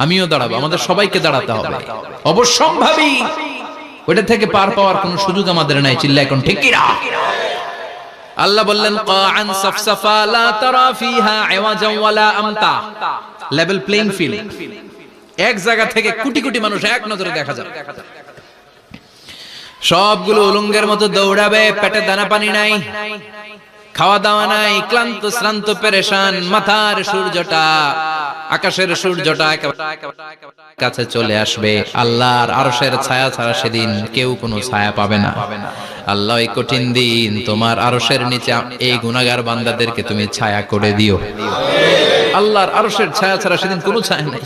S1: আমিও দাঁড়াবো, আমাদের সবাইকে দাঁড়াতে হবে। অবশ্যম্ভাবী। ওইটা থেকে পার পাওয়ার কোনো সুযোগ আমাদের নাই। চিল্লা এখন ঠিক কিনা? আল্লাহ বললেন কাআন সাফসাফা লা তারা ফিহা ইওয়াজা ওয়ালা আমতা। Level playing field. এক জায়গা থেকে কোটি কোটি মানুষ এক নজরে দেখা যাবে। সবগুলো উলঙ্গের মতো দৌড়াবে, পেটে দানা পানি নাই, খাওয়া দাওয়া নাই, ক্লান্ত শ্রান্ত পেরেশান। মাথার সূর্যটা, আকাশের সূর্যটা কাছে চলে আসবে। আল্লাহর আরশের ছায়া ছাড়া সেদিন কেউ কোনো ছায়া পাবে না। আল্লাহ এই কঠিন দিন তোমার আরশের নিচে এই গুনাহগার বান্দাদেরকে তুমি ছায়া করে দিও। আল্লাহর আরশের ছায়া ছাড়া সেদিন কোনো ছায়া নাই।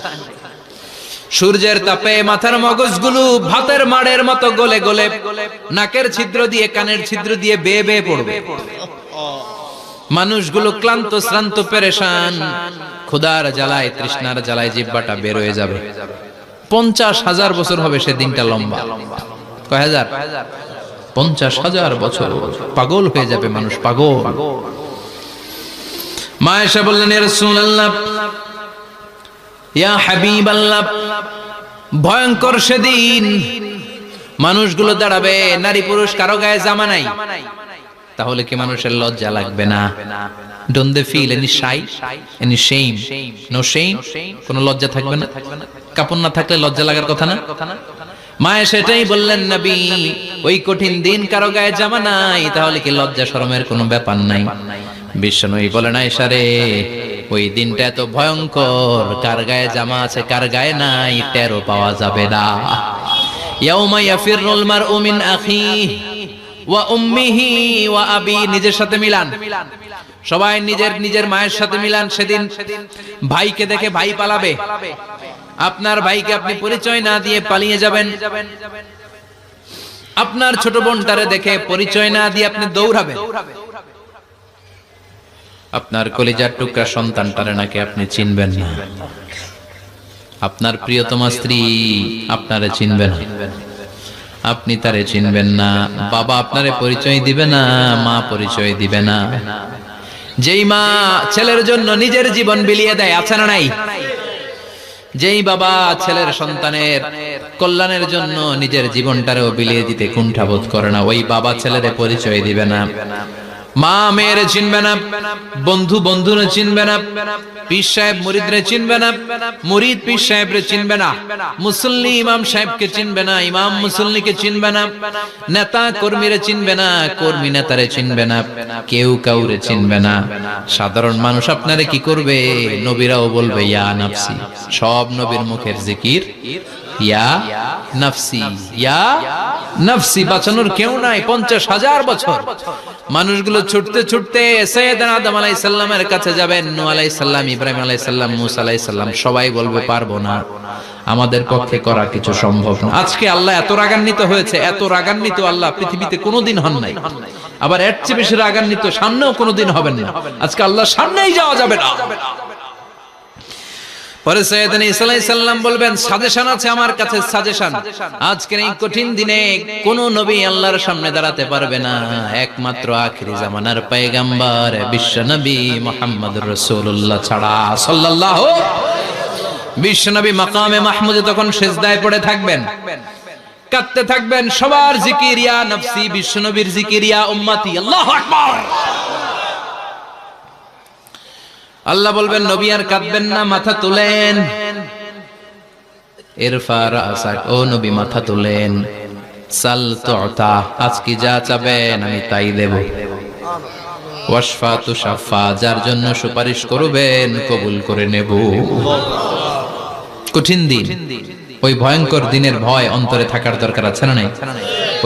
S1: সূর্যের তাপে মাথার মগজগুলো ভাতের মাড়ের মতো গলে গলে নাকের ছিদ্র দিয়ে কানের ছিদ্র দিয়ে বেয়ে বেয়ে পড়বে। মানুষগুলো ক্লান্ত শ্রান্ত পেরেশান, ক্ষুধার জ্বালায় তৃষ্ণার জ্বালায় জিহ্বাটা বের হয়ে যাবে। 50,000 বছর হবে সেদিনটা লম্বা। কয় হাজার? 50,000 বছর। পাগল হয়ে যাবে মানুষ, পাগল। মা এসে বললেন ইয়া রাসূলুল্লাহ, ইয়া হাবিবাল্লাহ, ভয়ঙ্কর সেদিন মানুষগুলো দাঁড়াবে, নারী পুরুষ কারো গায়ে জামা নাই। তাহলে কি মানুষের লজ্জা লাগবে না? Don't they feel any shy, any shame? No shame? কোন লজ্জা থাকবে না? কাপড় না থাকলে লজ্জা লাগার কথা না? মায়ে সেটাই বললেন নবী, ওই কঠিন দিন কারো গায়ে জামা নাই, তাহলে কি লজ্জা শরমের কোনো ব্যাপার নাই? বিশ্বনবী বলেন আয়েশা রে, ওই দিনটা এত ভয়ঙ্কর, কার গায়ে জামা আছে কার গায়ে নাই টেরও পাওয়া যাবে না। ইয়াউমা ইয়াফিরুল মারউ মিন আখিহি ওয়া উম্মিহি ওয়া আবি। নিজের সাথে মিলান, সবাই নিজের নিজের মায়ের সাথে মিলান। সেদিন ভাইকে দেখে ভাই পালাবে। আপনার ভাইকে আপনি পরিচয় না দিয়ে পালিয়ে যাবেন। আপনার ছোট বোনটারে দেখে পরিচয় না দিয়ে আপনি দৌড়াবেন। আপনার কলিজার টুকরা সন্তানটারে নাকি আপনি চিনবেন না। আপনার প্রিয়তমা স্ত্রী আপনারে চিনবে না, আপনি তারে চিনবেন না। বাবা আপনারে পরিচয় দিবে না, মা পরিচয় দিবে না। যেই মা ছেলের জন্য নিজের জীবন বিলিয়ে দেয়, আছে না নাই? যেই বাবা ছেলের সন্তানের কল্যাণের জন্য নিজের জীবনটারেও বিলিয়ে দিতে কুণ্ঠাবোধ করে না, ওই বাবা ছেলেরে পরিচয় দিবে না। মা মেয়েরে চিনবে না, বন্ধু বন্ধুরে চিনবে না, পীর সাহেব মুরিদরে চিনবে না, মুরিদ পীর সাহেবরে চিনবে না, মুসল্লি ইমাম সাহেবকে চিনবে না, ইমাম মুসল্লিকে চিনবে না, নেতা কর্মীরে চিনবে না, কর্মী নেতারে চিনবে না, কেউ কাউরে চিনবে না। সাধারণ মানুষ আপনারে কি করবে? নবীরাও বলবে ইয়া নাফসি। সব নবীর মুখের জিকির ইয়া নাফসি, ইয়া নাফসি। বাঁচানোর কেউ নাই। 50,000 বছর মানুষগুলো ছুটতে ছুটতে সাইয়েদনা আদম আলাইহিস সালামের কাছে যাবেন। নূহ আলাইহিস সালাম, ইব্রাহিম আলাইহিস সালাম, মূসা আলাইহিস সালাম, সবাই বলবে পারবো না, আমাদের পক্ষে করা কিছু সম্ভব না। আজকে আল্লাহ এত রাগান্বিত হয়েছে, এত রাগান্বিত আল্লাহ পৃথিবীতে কোনোদিন হন নাই। আবার এর চেয়ে বেশি রাগান্বিত সামনেও কোনোদিন হবেন না। আজকে আল্লাহর সামনেই যাওয়া যাবে না। পরে সাইয়েদনা ঈসা আলাইহিস সালাম বলবেন সাজেশন আছে আমার কাছে, সাজেশন। আজকের এই কঠিন দিনে কোন নবী আল্লাহর সামনে দাঁড়াতে পারবে না, একমাত্র আখিরি জামানার পয়গম্বর বিশ্ব নবী মুহাম্মদুর রাসূলুল্লাহ ছাড়া সাল্লাল্লাহু। বিশ্ব নবী মাকামে মাহমুদে তখন সিজদায় পড়ে থাকবেন, কাঁদতে থাকবেন। সবার জিকির ইয়া নফসি, বিশ্ব নবীর জিকির ইয়া উম্মতি। আল্লাহু আকবার। আল্লাহ বলবেন নবী আর কাঁদবেন না, মাথা তুলেন। ইরফা রাসাক, ও নবী মাথা তোলেন, সাল তুতা, আজকে যা চাবেন আমি তাই দেব। ওয়াশফা তুশাফা, যার জন্য সুপারিশ করবেন কবুল করে নেব। কঠিন দিন, ওই ভয়ঙ্কর দিনের ভয় অন্তরে থাকার দরকার আছে না নাই?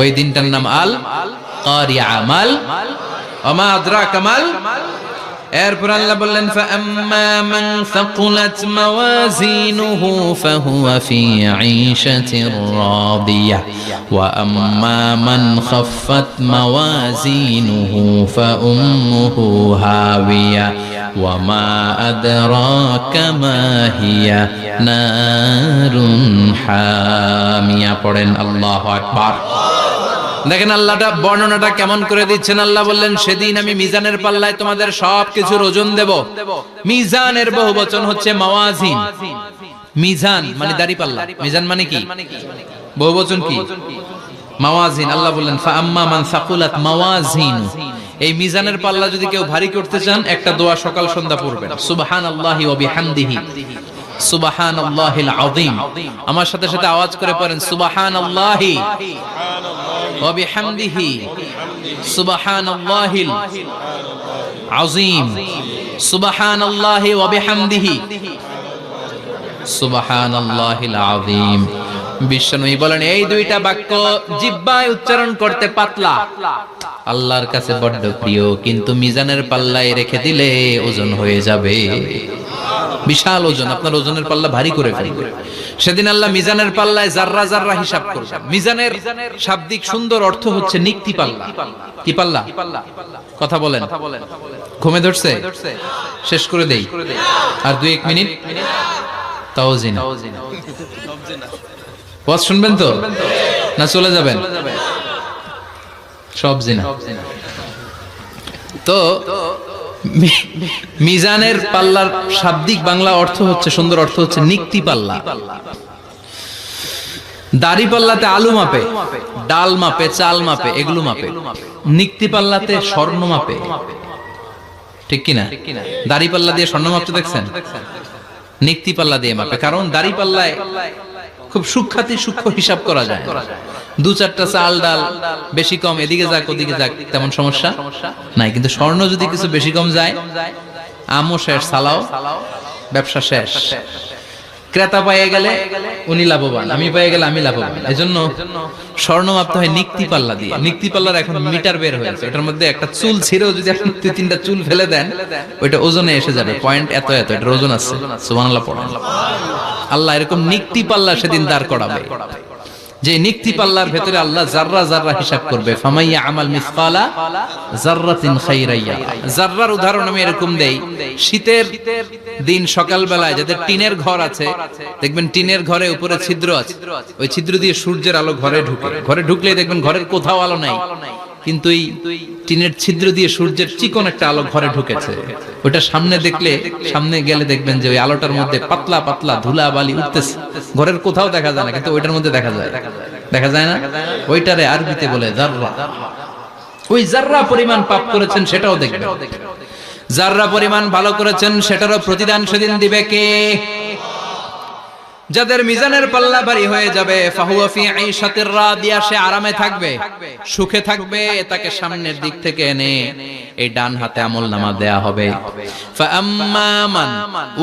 S1: ওই দিনটার নাম আল কারিয়া, মাল ওমা আদরাকা মাল। এরপর আল্লাহ বললেন ফাআম্মা মান সাকুলাত মাওয়াজিনুহু ফাহুয়া ফি ঈশাতির রাদিয়াহ ওয়া আম্মা মান খাফফাত মাওয়াজিনুহু ফাউম্মুহু হাওিয়া ওয়া মা আদরাকা মা হিয়া নারুন হামিয়া। পড়েন আল্লাহু আকবার। দেখেন আল্লাহটা বর্ণনাটা কেমন করে দিচ্ছেন। আল্লাহ বললেন সেদিন আমি মিজানের পাল্লায় তোমাদের সবকিছুর ওজন দেব। মিজানের বহুবচন হচ্ছে মাওয়াজিন। মিজান মানে দাড়ি পাল্লা, মিজান মানে কি? বহুবচন কি? মাওয়াজিন। আল্লাহ বললেন ফাআম্মা মান সাকুলাত মাওয়াজিনু, এই মিজানের পাল্লা যদি কেউ ভারী করতে চান একটা দোয়া সকাল সন্ধ্যা পড়বেন, সুবহানাল্লাহি ওয়া বিহামদিহি সুবহানাল্লাহিল আযীম। আমার সাথে সাথে আওয়াজ করে পড়েন সুবহানাল্লাহি ওয়া বিহামদিহি সুবহানাল্লাহিল আযীম, সুবহানাল্লাহি ওয়া বিহামদিহি সুবহানাল্লাহিল আযীম। বিশ্বনবী বলেন এই দুইটা বাক্য জিহ্বায় উচ্চারণ করতে পাতলা, আল্লাহর কাছে বড্ড প্রিয়, কিন্তু মিজানের পাল্লায় রেখে দিলে ওজন হয়ে যাবে, বিশাল ওজন, আপনার ওজনের পাল্লা ভারী করে ফেলবে। সেদিন আল্লাহ মিজানের পাল্লায় জাররা জাররা হিসাব করবেন। মিজানের শাব্দিক সুন্দর অর্থ হচ্ছে নিক্তি পাল্লা। কি পাল্লা? কথা বলেন, ঘুমে ধরছে? শেষ করে দেই, আর 2-1 মিনিট। তাও জিনা ওয়াজ শুনবেন তো না চলে যাবেন? সব জিনা। তো মিজানের পাল্লার শাব্দিক বাংলা অর্থ হচ্ছে, সুন্দর অর্থ হচ্ছে নিক্তি পাল্লা। দাড়ি পাল্লাতে আলু মাপে, ডাল মাপে, চাল মাপে, এগুলো মাপে। নিক্তি পাল্লাতে স্বর্ণ মাপে, ঠিক কিনা? দাড়ি পাল্লা দিয়ে স্বর্ণ মাপতে দেখছেন? নিক্তি পাল্লা দিয়ে মাপে, কারণ দাড়ি পাল্লায় খুব সূক্ষ্মাতি সূক্ষ্ম হিসাব করা যায়। 2-4টা চাল ডাল বেশি কম এদিকে যাক ওদিকে যাক তেমন সমস্যা নাই, কিন্তু স্বর্ণ যদি কিছু বেশি কম যায়, আমও শেষ, সালাও ব্যবসা শেষ। ক্রেতা পেয়ে গেলে উনি লাভবান, আমি পেয়ে গেলে আমি লাভবান। এজন্য স্বর্ণ মাপতে হয় নিক্তি পাল্লা দিয়ে। নিক্তি পাল্লার এখন মিটার বের হয়েছে, ওটার মধ্যে একটা চুল ছিঁড়েও যদি আপনি 2-3টা চুল ফেলে দেন ওইটা ওজনে এসে যাবে, পয়েন্ট এত এত, এটার ওজন আছে। সুবহানাল্লাহ পড়েন। আল্লাহ এরকম নিক্তি পাল্লা সেদিন দাঁড় করাবে, যে নিক্তি পাল্লার ভেতরে আল্লাহ জাররা জাররা হিসাব করবে। ফামাইয়া আমাল মিসকালা জাররাতিন খাইরাইয়া। জাররার উদাহরণ আমি এরকম দেই, শীতের দিন সকাল বেলায় যাদের টিনের ঘর আছে, দেখবেন টিনের ঘরে উপরে ছিদ্র আছে, ওই ছিদ্র দিয়ে সূর্যের আলো ঘরে ঢুকে। ঘরে ঢুকলেই দেখবেন ঘরের কোথাও আলো নাই, কিন্তু এই টিনের ছিদ্র দিয়ে সূর্যের চিকন একটা আলো ঘরে ঢুকেছে। ওটা সামনে দেখলে, সামনে গেলে দেখবেন যে ওই আলোটার মধ্যে পাতলা পাতলা ধুলা বালি উঠতেছে, ঘরের কোথাও দেখা যায় না, কিন্তু ওইটার মধ্যে দেখা যায়। দেখা যায় না? ওইটারে আরবিতে বলে জাররা। ওই জাররা পরিমাণ পাপ করেছেন সেটাও দেখবেন, জাররা পরিমাণ ভালো করেছেন সেটারও প্রতিদান সেদিন দিবে কে? যাদের মিজানের পাল্লা ভারী হয়ে যাবে, ফাহুয়া ফি ঈশাতির রাদিয়া, সে আরামে থাকবে, সুখে থাকবে। তাকে সামনের দিক থেকে এনে এই ডান হাতে আমলনামা দেয়া হবে। ফাআম্মা মান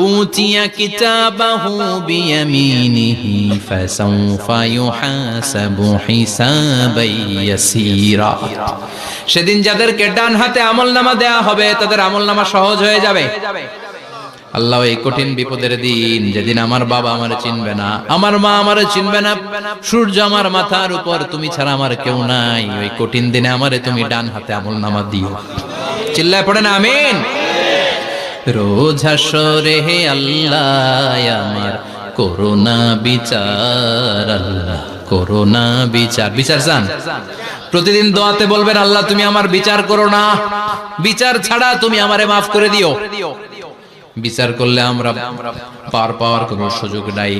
S1: উতিয়া কিতাবাহু বিয়ামিনিহি ফাসাউফা ইউহাসাবু হিসাবান ইয়াসীরা। সেদিন যাদেরকে ডান হাতে আমলনামা দেয়া হবে তাদের আমলনামা সহজ হয়ে যাবে। আল্লাহ এই কঠিন বিপদের দিন, যেদিন আমার বাবা আমারে চিনবে না, আমার মা আমারে চিনবে না, সূর্য আমার মাথার উপর, তুমি ছাড়া আমার কেউ নাই, ওই কঠিন দিনে আমারে তুমি ডান হাতে আমলনামা দিও। চিল্লায় পড়েন আমিন। রোজ হাসরে হে আল্লাহ আমার করোনা বিচার, আল্লাহ করোনা বিচার। বিচার চান? প্রতিদিন দোয়াতে বলবেন আল্লাহ তুমি আমার বিচার করো না, বিচার ছাড়া তুমি আমারে মাফ করে দিও। বিচার করলে আমরা পার পাওয়ার কোনো সুযোগ নাই।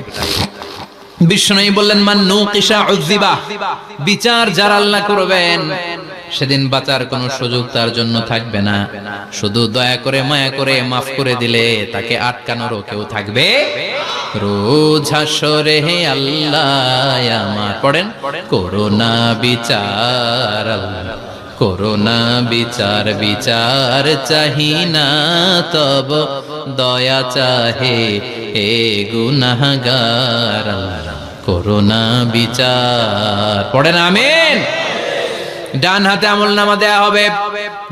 S1: বিষ্ণু বললেন মান নুকিশা উযিবা, বিচার যারা আল্লাহ করবেন সেদিন বাঁচার কোনো সুযোগ তার জন্য থাকবে না। শুধু দয়া করে মায়া করে মাফ করে দিলে তাকে আটকানোরও কেউ থাকবে। রোজ হাসরে হে আল্লাহ আমার, পড়েন, করোনা বিচার আল্লাহ, করোনা বিচার, বিচার চাহি না তব দয়া চাহে হে গুনাহগার আল্লাহ, করোনা বিচার। পড়েন আমিন। ডান হাতে আমলনামা দেয়া হবে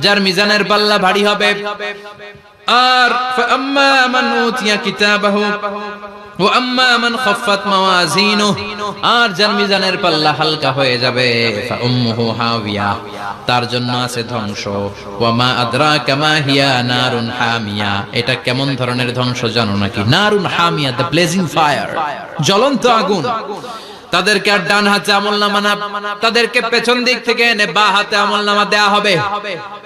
S1: যার মিজানের পাল্লা ভারী হবে। আর ফাআম্মা মান উতিয়া কিতাবাহু ওয়া আম্মা মান খাফফাত মাওয়াজিনুহু, আর যার মিজানের পাল্লা হালকা হয়ে যাবে ফাউম্মুহু হাওিয়া, তার জন্য আছে ধ্বংস। ওয়া মা আদরাকা মা হিয়া নারুন হামিয়া, এটা কেমন ধরনের ধ্বংস জানো নাকি? নারুন হামিয়া, দ্য ব্লেজিং ফায়ার, জ্বলন্ত আগুন। তাদেরকে আর ডান হাতে আমলনামা না, তাদেরকে পেছন দিক থেকে এনে বাঁ হাতে আমলনামা দেয়া হবে।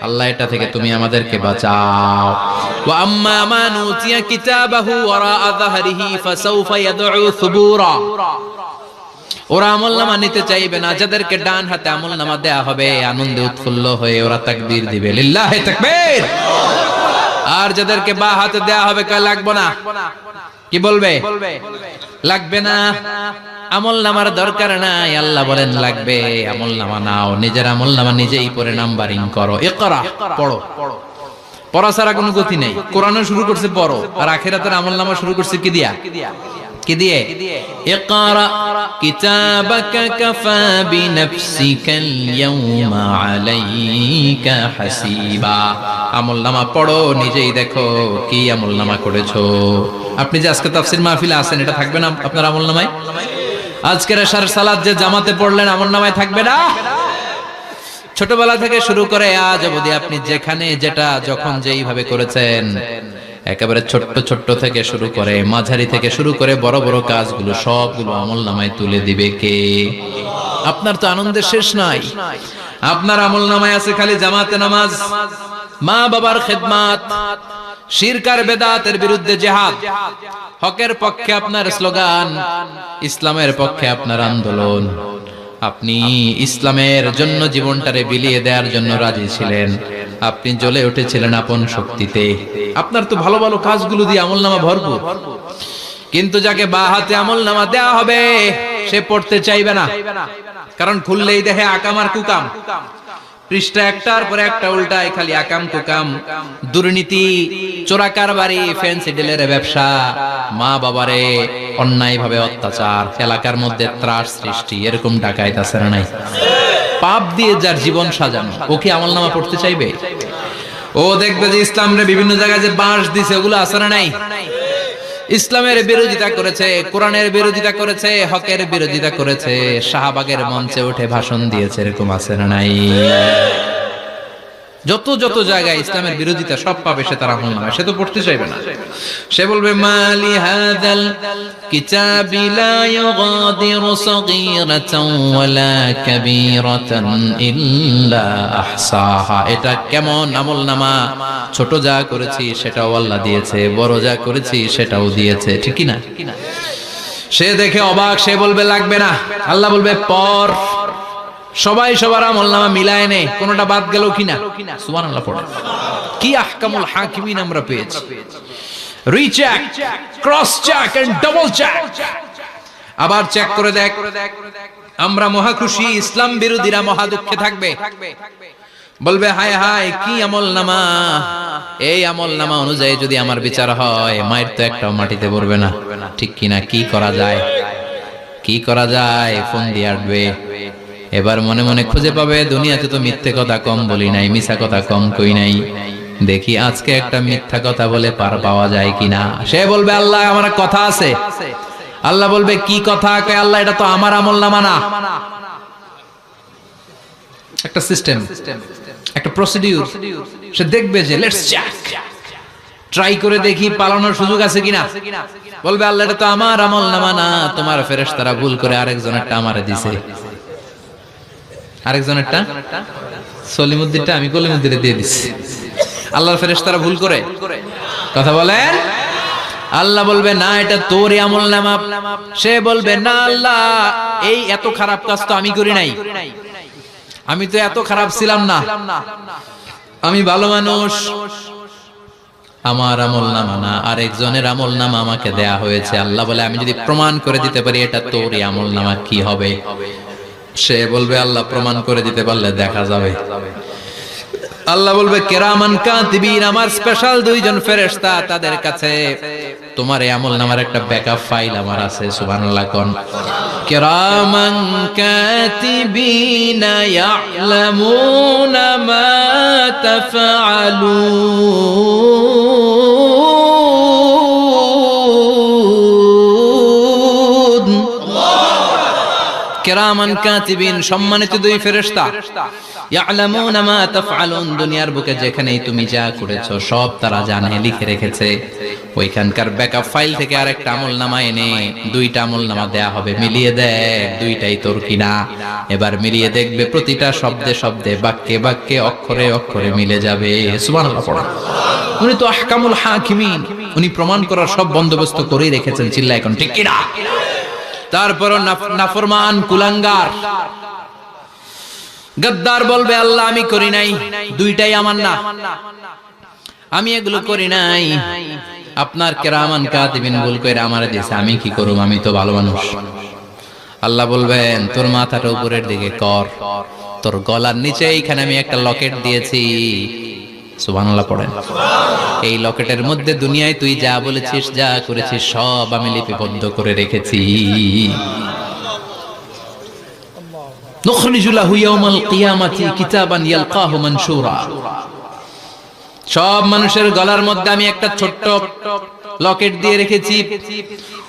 S1: আল্লাহ এটা থেকে তুমি আমাদেরকে বাঁচাও। ওয়া আম্মা মান উতিয়া কিতাবাহু ওয়ারাআ যাহরিহি ফাসাউফা ইয়াদউ সুবুরা, ওরা আমলনামা নিতে চাইবে না। যাদেরকে ডান হাতে আমলনামা দেয়া হবে আনন্দে উৎফুল্ল হয়ে ওরা তাকবীর দিবে, লিল্লাহি তাকবীর। আর যাদেরকে বাঁ হাতে দেয়া হবে কয় লাগবে না, কি বলবে? লাগবে না, আমলনামার দরকার নাই। আল্লাহ বলেন লাগবে, আমলনামা নাও, নিজের আমলনামা নিজেই পড়ে নাম্বারিং করো। ইকরা, পড়ো। পড়া ছাড়া কোনো গতি নেই। কোরআনও শুরু করছে পড়ো, আর আখিরাতের আমলনামা শুরু করছে কি দিয়া? কি দিয়ে? ইকরা কিতাবাকা কাফা বিনাফসিকাল ইয়াউমা আলাইকা হাসিবা। আমলনামা পড়ো, নিজেই দেখো কি আমলনামা করেছো। আপনি যে আজকে তাফসীর মাহফিলে আছেন, এটা থাকবে না আপনার আমলনামায়? আজকের এশার সালাত যে জামাতে পড়লেন, আমলনামায় থাকবে না? ছোটবেলা থেকে শুরু করে আজ অবধি আপনি যেখানে যেটা যখন যেইভাবে করেছেন, একেবারে ছোট্ট ছোট্ট থেকে শুরু করে মাঝারি থেকে শুরু করে বড় বড় কাজগুলো সবগুলো আমলনামায় তুলে দিবে কে? আপনার তো আনন্দের শেষ নাই। আপনার আমলনামায় আছে খালি জামাতে নামাজ, মা বাবার খেদমত, শিরক আর বেদাতের বিরুদ্ধে জিহাদ, হকের পক্ষে আপনার স্লোগান, ইসলামের পক্ষে আপনার আন্দোলন। আপনি ইসলামের জন্য জীবনটারে বিলিয়ে দেওয়ার জন্য রাজি ছিলেন। আপনি জ্বলে উঠেছিলেন আপন শক্তিতে। আপনার তো ভালো ভালো কাজগুলো দিয়ে আমলনামা ভরপুর। কিন্তু যাকে বাঁ হাতে আমলনামা দেয়া হবে সে পড়তে চাইবে না, কারণ খুললেই দেখে আকাম আর কুকাম। পৃষ্ঠা একটার পরে একটা উল্টায় খালি আকাম কুকাম, দুর্নীতি, চোরা কারবারি, ফ্যান্সি ডিলের ব্যবসা, মা বাবারে অন্যায় ভাবে অত্যাচার, এলাকার মধ্যে ত্রাস সৃষ্টি, এরকম ডাকাইত আছে না নাই? পাপ দিয়ে যার জীবন সাজানো, ও কি আমলনামা পড়তে চাইবে? ও দেখবে যে ইসলামরে বিভিন্ন জায়গায় যে বাঁশ দিছে, ওগুলো আছে না নাই? ইসলামের বিরোধিতা করেছে, কোরআনের বিরোধিতা করেছে, হকের বিরোধিতা করেছে, শাহবাগের মঞ্চে উঠে ভাষণ দিয়েছে, এরকম আছে না নাই? যত যত জায়গায় ইসলামের বিরোধিতা সব পাবে সে, তার আমলনামা। সে তো পড়তে চাইবে না। সে বলবে মালি হাযাল কিতাবি লা ইউগাদিরু সাগীরাতান ওয়ালা কাবীরাতান ইল্লা আহসাহা। এটা কেমন আমলনামা? ছোট যা করেছি সেটাও আল্লাহ দিয়েছে, বড় যা করেছি সেটাও দিয়েছে, ঠিক কি না? সে দেখে অবাক, সে বলবে লাগবে না। আল্লাহ বলবে পড়। সবাই সবার আমলনামা মিলায় নে, কোনটা বাদ গেল কিনা? সুবহানাল্লাহ পড়ে। কি আহকামুল হাকিমিন আমরা পেয়েছি। Recheck, cross check and double check. আবার চেক করে দেখ। আমরা মহা খুশি, ইসলাম বিরোধীরা মহা দুঃখে থাকবে। বলবে হায় হায় কি আমলনামা, এই আমলনামা অনুযায়ী যদি আমার বিচার হয়, মায়ের তো একটাও মাটিতে পড়বে না, ঠিক কিনা? কি করা যায়? কি করা যায়? ফোন দিয়ে আসবে। এবার মনে মনে খুঁজে পাবে, দুনিয়াতে তো মিথ্যে কথা কম বলি নাই, মিছা কথা কম কই নাই, দেখি আজকে একটা মিথ্যা কথা বলে পার পাওয়া যায় কিনা। সে বলবে আল্লাহ আমার কথা আছে। আল্লাহ বলবে কি কথা? আল্লাহ এটা তো আমার আমলনামা না। একটা সিস্টেম, একটা প্রসিডিউর। সে দেখবে যে লেটস চেক, ট্রাই করে দেখি পালানোর সুযোগ আছে কিনা। বলবে আল্লাহ এটা তো আমার আমলনামা না, তোমার ফেরেশতারা ভুল করে আরেকজনেরটা আমারে দিছে। আরেকজনেরটা সলিমুদ্দিনটা আমি কলিমুদ্দিনে দিয়ে দিচ্ছি। আল্লাহর ফেরেশতারা ভুল করে কথা বলেন। আল্লাহ বলবে না এটা তোরই আমলনামা। সে বলবে না আল্লাহ এই এত খারাপ কাজ তো আমি করি নাই। আমি তো এত খারাপ ছিলাম না, আমি ভালো মানুষ। আমার আমলনামা না, আরেকজনের আমলনামা আমাকে দেয়া হয়েছে। আল্লাহ বলে আমি যদি প্রমাণ করে দিতে পারি এটা তোরই আমলনামা, কি হবে? সে বলবে আল্লাহ প্রমাণ করে দিতে পারলে দেখা যাবে। আল্লাহ বলবে কিরামান কাতিবিন, আমার স্পেশাল দুইজন ফেরেশতা, তাদের কাছে তোমার এই আমলনামার একটা ব্যাকআপ ফাইল আমার আছে। সুবহানাল্লাহ কোন কিরামান কাতিবিন ইয়ালামুনা মা তাফআলুন। কিরামান কাতিবিন, সম্মানিত দুই ফেরেশতা, ইয়ালামুনা মা তাফআলুন, দুনিয়ার বুকে যেখানেই তুমি যা করেছো সব তারা জানে, লিখে রেখেছে। ওইখানকার ব্যাকআপ ফাইল থেকে আরেকটা আমলনামা এনে দুইটা আমলনামা দেয়া হবে, মিলিয়ে দেখ দুইটাই তোর কিনা। এবার মিলিয়ে দেখবে প্রতিটা শব্দে শব্দে, বাক্যে বাক্যে, অক্ষরে অক্ষরে মিলে যাবে। সুবহানাল্লাহ পড়া। উনি তো আহকামুল হাকিমিন, উনি প্রমাণ করার সব বন্দোবস্ত করেই রেখেছেন। চিল্লা এখন ঠিক কিনা? তারপরও নাফরমান কুলাঙ্গার গদ্দার বলবে আল্লাহ আমি করি নাই, দুইটাই আমার না, আমি এগুলো করি নাই। আপনার কিরামান কাতিবিন ভুল করে আমারে দিয়েছে, আমি কি করব? আমি তো ভালো মানুষ। আল্লাহ বলবেন তোর মাথাটা উপরের দিকে কর, তোর গলার নিচে এইখানে আমি একটা লকেট দিয়েছি। সুবহানাল্লাহ পড়েন। এই লকেটের মধ্যে দুনিয়ায় তুই যা বলেছিস, যা করেছিস সব আমি লিপিবদ্ধ করে রেখেছি। নুখরিজু লাহু ইয়াওমাল কিয়ামাতি কিতাবান ইয়ালকাহু মানশুরা। সব মানুষের গলার মধ্যে আমি একটা ছোট্ট লকেট দিয়ে রেখেছি।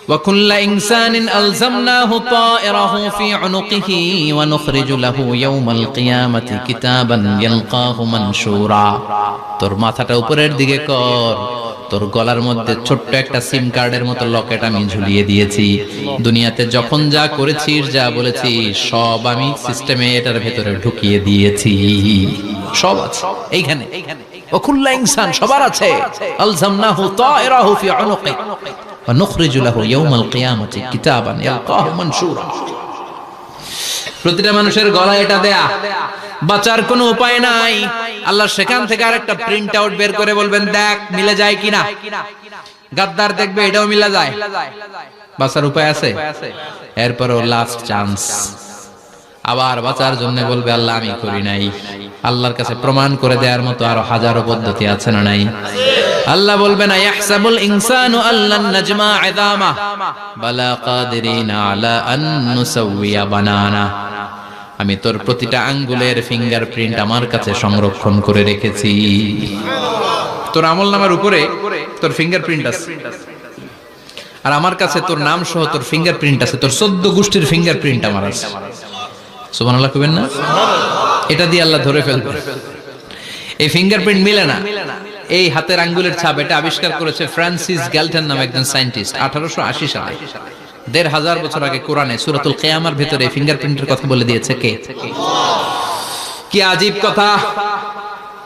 S1: ওয়া কুল্লা ইনসানিন আলজামনাহু তায়রাহু ফি উনুকিহি ওয়া নুখরিজু লাহু ইয়াওমাল কিয়ামাতি কিতাবান ইয়ালকাহু মানশুরা। তোর মাথাটা উপরের দিকে কর, তোর গলার মধ্যে ছোট্ট একটা সিম কার্ডের মতো লকেট আমি ঝুলিয়ে দিয়েছি। দুনিয়াতে যখন যা করেছিস, যা বলেছিস সব আমি সিস্টেমে এটার ভেতরে ঢুকিয়ে দিয়েছি। সব আছে এইখানে। ওকুল্লা ইনসান, সবার আছে। আলজামনাহু তায়রাহু ফি উনুকি ওয়া নুখরিজু লাহু ইয়াওমাল কিয়ামাতি কিতাবান ইয়ালকাহু মানশুরা। প্রতিটা মানুষের গলায় এটা দেয়া, বাঁচার কোনো উপায় নাই। আল্লাহ সেখান থেকে আরেকটা প্রিন্ট আউট বের করে বলবেন দেখ মিলে যায় কিনা। গাদ্দার দেখবে এটাও মিলে যায়, বাঁচার উপায় আছে। এরপরও লাস্ট চান্স, আবার বাঁচার জন্য বলবে আল্লাহ আমি করি নাই। আল্লাহর কাছে প্রমাণ করে দেওয়ার মতো আরো হাজারো পদ্ধতি আছে না নাই? আল্লাহ বলবেন ইয়াহসাবুল ইনসানু আল্লান নাজমা ইযামা বালা কাদিরিনা আলা আন নুসাউইয়া বানানা। আমি তোর প্রতিটা আঙ্গুলের ফিঙ্গারপ্রিন্ট আমার কাছে সংরক্ষণ করে রেখেছি। তোর আমলনামার উপরে তোর ফিঙ্গারপ্রিন্ট আছে, আর আমার কাছে তোর নাম সহ তোর ফিঙ্গারপ্রিন্ট আছে। তোর 14 গোষ্ঠীর ফিঙ্গারপ্রিন্ট আমার আছে। সুবহানাল্লাহ কইবেন না? এটা দিয়ে আল্লাহ ধরে ফেলবে। এই ফিঙ্গারপ্রিন্ট মিলে না, এই হাতের আঙ্গুলের ছাপ, এটা আবিষ্কার করেছে ফ্রান্সিস গ্যালটন নামে একজন সায়েন্টিস্ট 1880 সালে। 1500 বছর আগে কোরআনে সূরাতুল কিয়ামার ভিতরে ফিঙ্গারপ্রিন্টের কথা বলে দিয়েছে কে? কি আজীব কথা!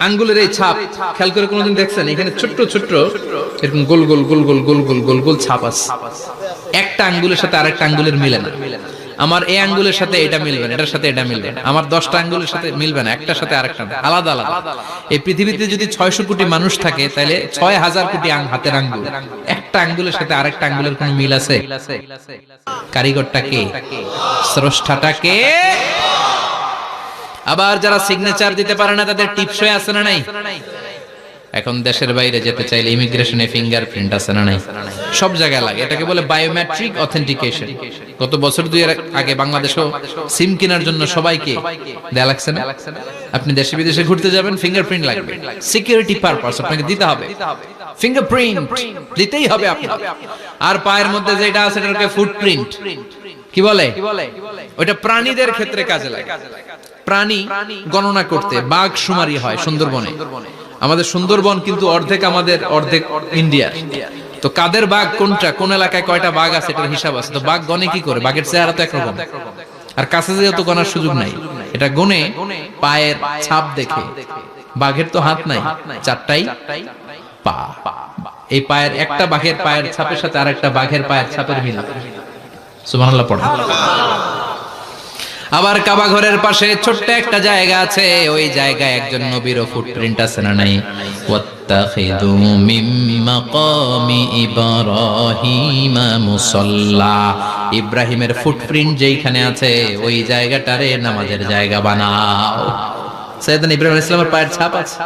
S1: আঙ্গুলের এই ছাপ খেয়াল করে কোনোদিন দেখছেন? এখানে ছোট্ট ছোট্ট এরকম গোল গোল গোল গোল গোল গোল গোল গোল ছাপ আছে। একটা আঙ্গুলের সাথে আরেকটা আঙ্গুলের মিলে না। আমার এই আঙ্গুলের সাথে এটা মিলবে না, এটার সাথে এটা মিলবে না। আমার 10টা আঙ্গুলের সাথে মিলবে না, একটার সাথে আরেকটা আলাদা আলাদা। এই পৃথিবীতে যদি 600 কোটি মানুষ থাকে তাহলে 6000 কোটি হাতের আঙ্গুল, একটা আঙ্গুলের সাথে আরেকটা আঙ্গুলের কোনো মিল আছে? কারিগরটা কে? স্রষ্টাটা কে? আবার যারা সিগনেচার দিতে পারে না তাদের টিপসই আছে না নাই? এখন দেশের বাইরে যেতে চাইলে ইমিগ্রেশনে ফিঙ্গারপ্রিন্ট আছে না নাই? সব জায়গায় লাগে। এটাকে বলে বায়োমেট্রিক অথেন্টিকেশন। গত বছর দুয়ের আগে বাংলাদেশও সিম কেনার জন্য সবাইকে দেয়া লাগছে না? আপনি দেশে বিদেশে ঘুরতে যাবেন, ফিঙ্গারপ্রিন্ট লাগবে, সিকিউরিটি পারপাস আপনাকে দিতে হবে। ফিঙ্গারপ্রিন্ট দিতেই হবে আপনাকে। আর পায়ের মধ্যে যেটা আছে এটাকে ফুটপ্রিন্ট কি বলে? ওটা প্রাণীদের ক্ষেত্রে কাজে লাগে। প্রাণী গণনা করতে বাঘ শুমারি হয় সুন্দরবনে। আমাদের সুন্দরবন কিন্তু অর্ধেক আমাদের, অর্ধেক ইন্ডিয়া। তো কাদের বাঘ কোনটা, কোন এলাকায় কয়টা বাঘ আছে এটার হিসাব আছে। তো বাঘ গনে কি করে? বাঘের চেহারা তো একরকম, আর কাছে যেহেতু গনার সুযোগ নাই, এটা গনে পায়ের ছাপ দেখে। বাঘের তো হাত নাই, 4টাই পা। এই পায়ের একটা বাঘের পায়ের ছাপের সাথে আরেকটা বাঘের পায়ের ছাপের মিল। সুবহানাল্লাহ পড়া। আবার কাবা ঘরের পাশে ছোট্ট একটা জায়গা আছে, ওই জায়গায় একজন নবীর ফুটপ্রিন্ট আছে না নাই? ওয়াত্তাখিযু মিন মাকামি ইব্রাহিমা মুসাল্লা, ইব্রাহিমের ফুটপ্রিন্ট যেইখানে আছে ওই জায়গাটারে নামাজের জায়গা বানাও। সাইয়েদনা ইব্রাহিম আলাইহিস সালামের পায়ের ছাপ আছে,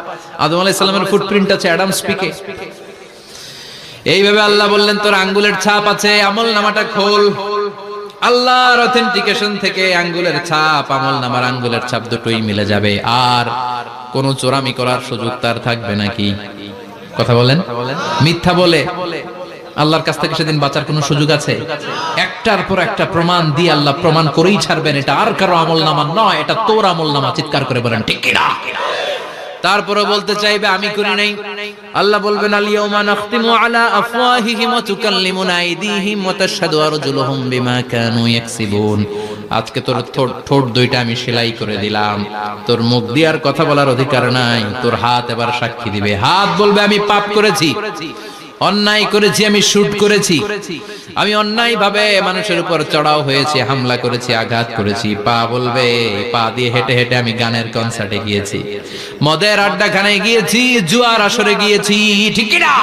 S1: আদম আলাইহিস সালামের ফুটপ্রিন্ট আছে অ্যাডামস পিকে। এইভাবে আল্লাহ বললেন তোর আঙ্গুলের ছাপ আছে, আমল নামাটা খোল। আল্লাহর অথেন্টিকেশন থেকে আঙ্গুলের ছাপ, আমল নামার আঙ্গুলের ছাপ দুটোই মিলে যাবে, আর কোন চোরামি করার সুযোগ তার থাকবে নাকি? কথা বলেন। মিথ্যা বলে আল্লাহর কাছ থেকে সেদিন বাঁচার কোনো সুযোগ আছে? একটার পর একটা প্রমাণ দিয়ে আল্লাহ প্রমাণ করেই ছাড়বেন, এটা আর কারো আমল নামা নয়, এটা তোর আমল নামা। চিৎকার করে বলেন ঠিক কিনা? তারপরে বলতে চাইবে আমি করি নাই। আল্লাহ বলবেন আল ইয়াউমা নাখতিমু আলা আফওয়াহিহিম ওয়া তুকাল্লিমুনা আইদিহিম ওয়া তাশহাদু আরজুলুহুম বিমা কানু ইয়াকসিবুন। আজকে তোর ঠোঁট দুইটা আমি সেলাই করে দিলাম, তোর মুখ দিয়ে আর কথা বলার অধিকার নাই, তোর হাত এবার সাক্ষী দিবে। হাত বলবে আমি পাপ করেছি, অন্যায় করেছি, আমি শুট করেছি, আমি অন্যায় ভাবে মানুষের উপর চড়াও হয়েছি, হামলা করেছি, আঘাত করেছি। পা বলবে পা দিয়ে হেঁটে হেঁটে আমি গানের কনসার্টে গিয়েছি, মদের আড্ডাখানায় গিয়েছি, জুয়ার আসরে গিয়েছি, ঠিক কি না?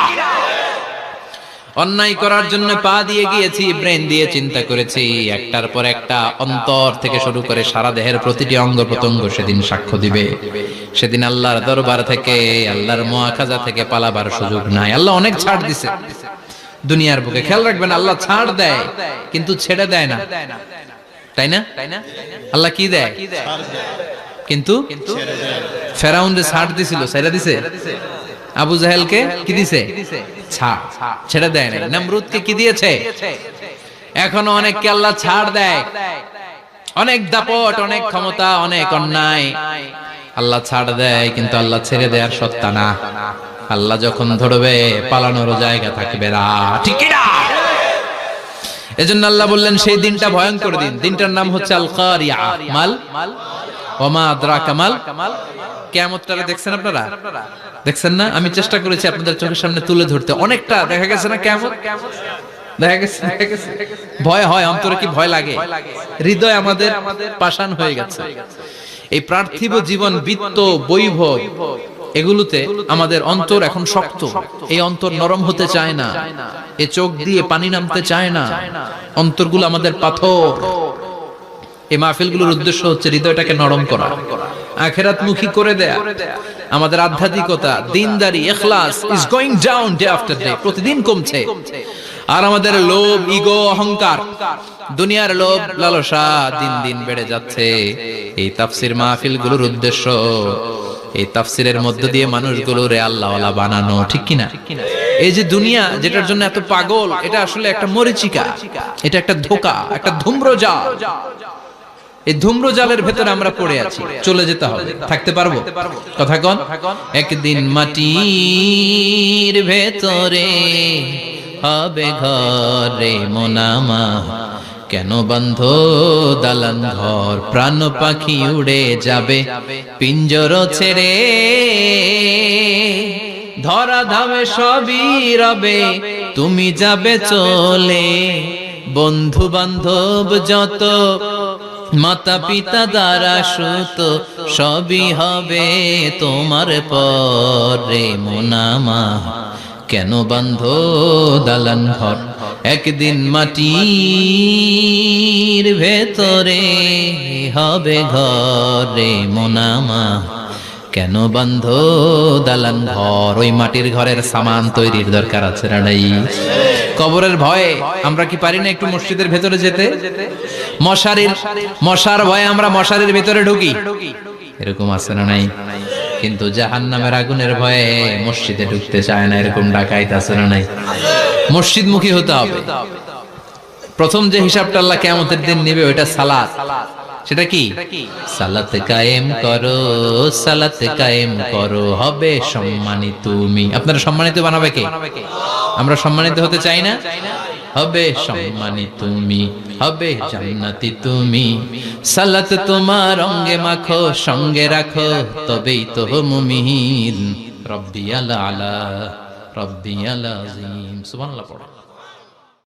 S1: অন্যায় করার জন্য পা দিয়ে গিয়েছি, ব্রেন দিয়ে চিন্তা করেছি। একটার পর একটা অন্তর থেকে শুরু করে সারা দেহের প্রতিটি অঙ্গ প্রত্যঙ্গ সেদিন সাক্ষ্য দিবে। সেদিন আল্লাহর দরবার থেকে, আল্লাহর মুআখাজা থেকে পালাবার সুযোগ নাই। আল্লাহ অনেক ছাড় দিছে দুনিয়ার বুকে। খেয়াল রাখবেন, আল্লাহ ছাড় দেয় কিন্তু ছেড়ে দেয় না, তাই না? আল্লাহ কি দেয় কিন্তু ফেরাউনরে ছাড় দিছিল, ছেড়ে দিছে। আবু জাহেলকে কি দিছে? ছাড়, ছেড়ে দেয় না। নমরুদকে কি দিয়েছে? এখনো অনেককে আল্লাহ ছাড় দেয়। অনেক দাপট, অনেক ক্ষমতা, অনেক অন্যায় আল্লাহ ছাড় দেয়, কিন্তু আল্লাহ ছেড়ে দেওয়ার সত্তা না। আল্লাহ যখন ধরবে পালানোর জায়গা থাকবে না, ঠিক কি না? এজন্য আল্লাহ বললেন সেই দিনটা ভয়ঙ্কর দিন। দিনটার নাম হচ্ছে আল কারিয়া। মাল ওমা আদরাকা মাল। কিয়ামতটা দেখছেন আপনারা? দেখছেন না? আমি চেষ্টা করেছি আপনাদের চোখের সামনে তুলে ধরতে। অনেকটা দেখা গেছে না কিয়ামত? দেখা গেছে। ভয় হয়, অন্তরে কি ভয় লাগে? হৃদয় আমাদের পাষাণ হয়ে গেছে। এই পার্থিব জীবন, বিত্ত, বৈভব, এগুলোতে আমাদের অন্তর এখন শক্ত। এই অন্তর নরম হতে চায় না, এ চোখ দিয়ে পানি নামতে চায় না, অন্তরগুলো আমাদের পাথর। এই মাহফিলগুলোর উদ্দেশ্য হচ্ছে হৃদয়টাকে নরম করা, আখিরাতমুখী করে দেয়া। আমাদের আধ্যাত্মিকতা, দিনদারি, ইখলাস is going down day after day, প্রতিদিন কমছে। আর আমাদের লোভ, ইগো, অহংকার, দুনিয়ার লোভ, লালসা দিন দিন বেড়ে যাচ্ছে। এই তাফসীর মাহফিলগুলোর উদ্দেশ্য এই তাফসীরের মধ্য দিয়ে মানুষগুলোরে আল্লাহওয়ালা বানানো, ঠিক কিনা? এই যে দুনিয়া যেটার জন্য এত পাগল, এটা আসলে একটা মরিচিকা, এটা একটা ধোঁকা, একটা ধূম্রজাল। এই ধূম্রজালের ভেতরে আমরা পড়ে আছি, চলে যেতে হবে। থাকতে পারবো? কথা কন। একদিন মাটির ভেতরে হবে ঘরে মোনামা, কেন বন্ধ দালান ঘর, প্রাণ পাখি উড়ে যাবে পিঞ্জর ছেড়ে, ধরা ধামে সবই রবে তুমি যাবে চলে, বন্ধু বান্ধব যত, মাতা পিতা দ্বারা সুত, সবই হবে তোমার পরে মোনামা, কেন বন্ধ দালান ঘর, একদিন মাটির ভেতরে হবে ঘরে মোনামা, কেন বন্ধ দালান ঘর। ওই মাটির ঘরের সামান তৈরির দরকার আছে না নাই? কবরের ভয়ে আমরা কি পারি না একটু মসজিদের ভেতরে যেতে? মশার ভয়ে আমরা মশারির ভেতরে ঢুকি, এরকম আছে না নাই? কিন্তু জাহান্নামের আগুনের ভয়ে মসজিদে ঢুকতে চায় না, এরকম ডাকাইত আছে না নাই? মসজিদমুখী হতে হবে। প্রথম যে হিসাবটা আল্লাহ কিয়ামতের দিন নেবে ওইটা সালাত। সেটা কি? সালাত কায়েম করো, সালাত কায়েম করো, হবে সম্মানিত তুমি। আপনারা সম্মানিত বানাবে কে? আমরা সম্মানিত হতে চাই না? হবে সম্মানিত তুমি, হবে জান্নাতি তুমি, সালাত তোমার অঙ্গে মাখো, সঙ্গে রাখো, তবেই তো মুমিন। রব্বিয়াল আলা, রব্বিয়াল আযীম। সুবহানাল্লাহ পড়ো।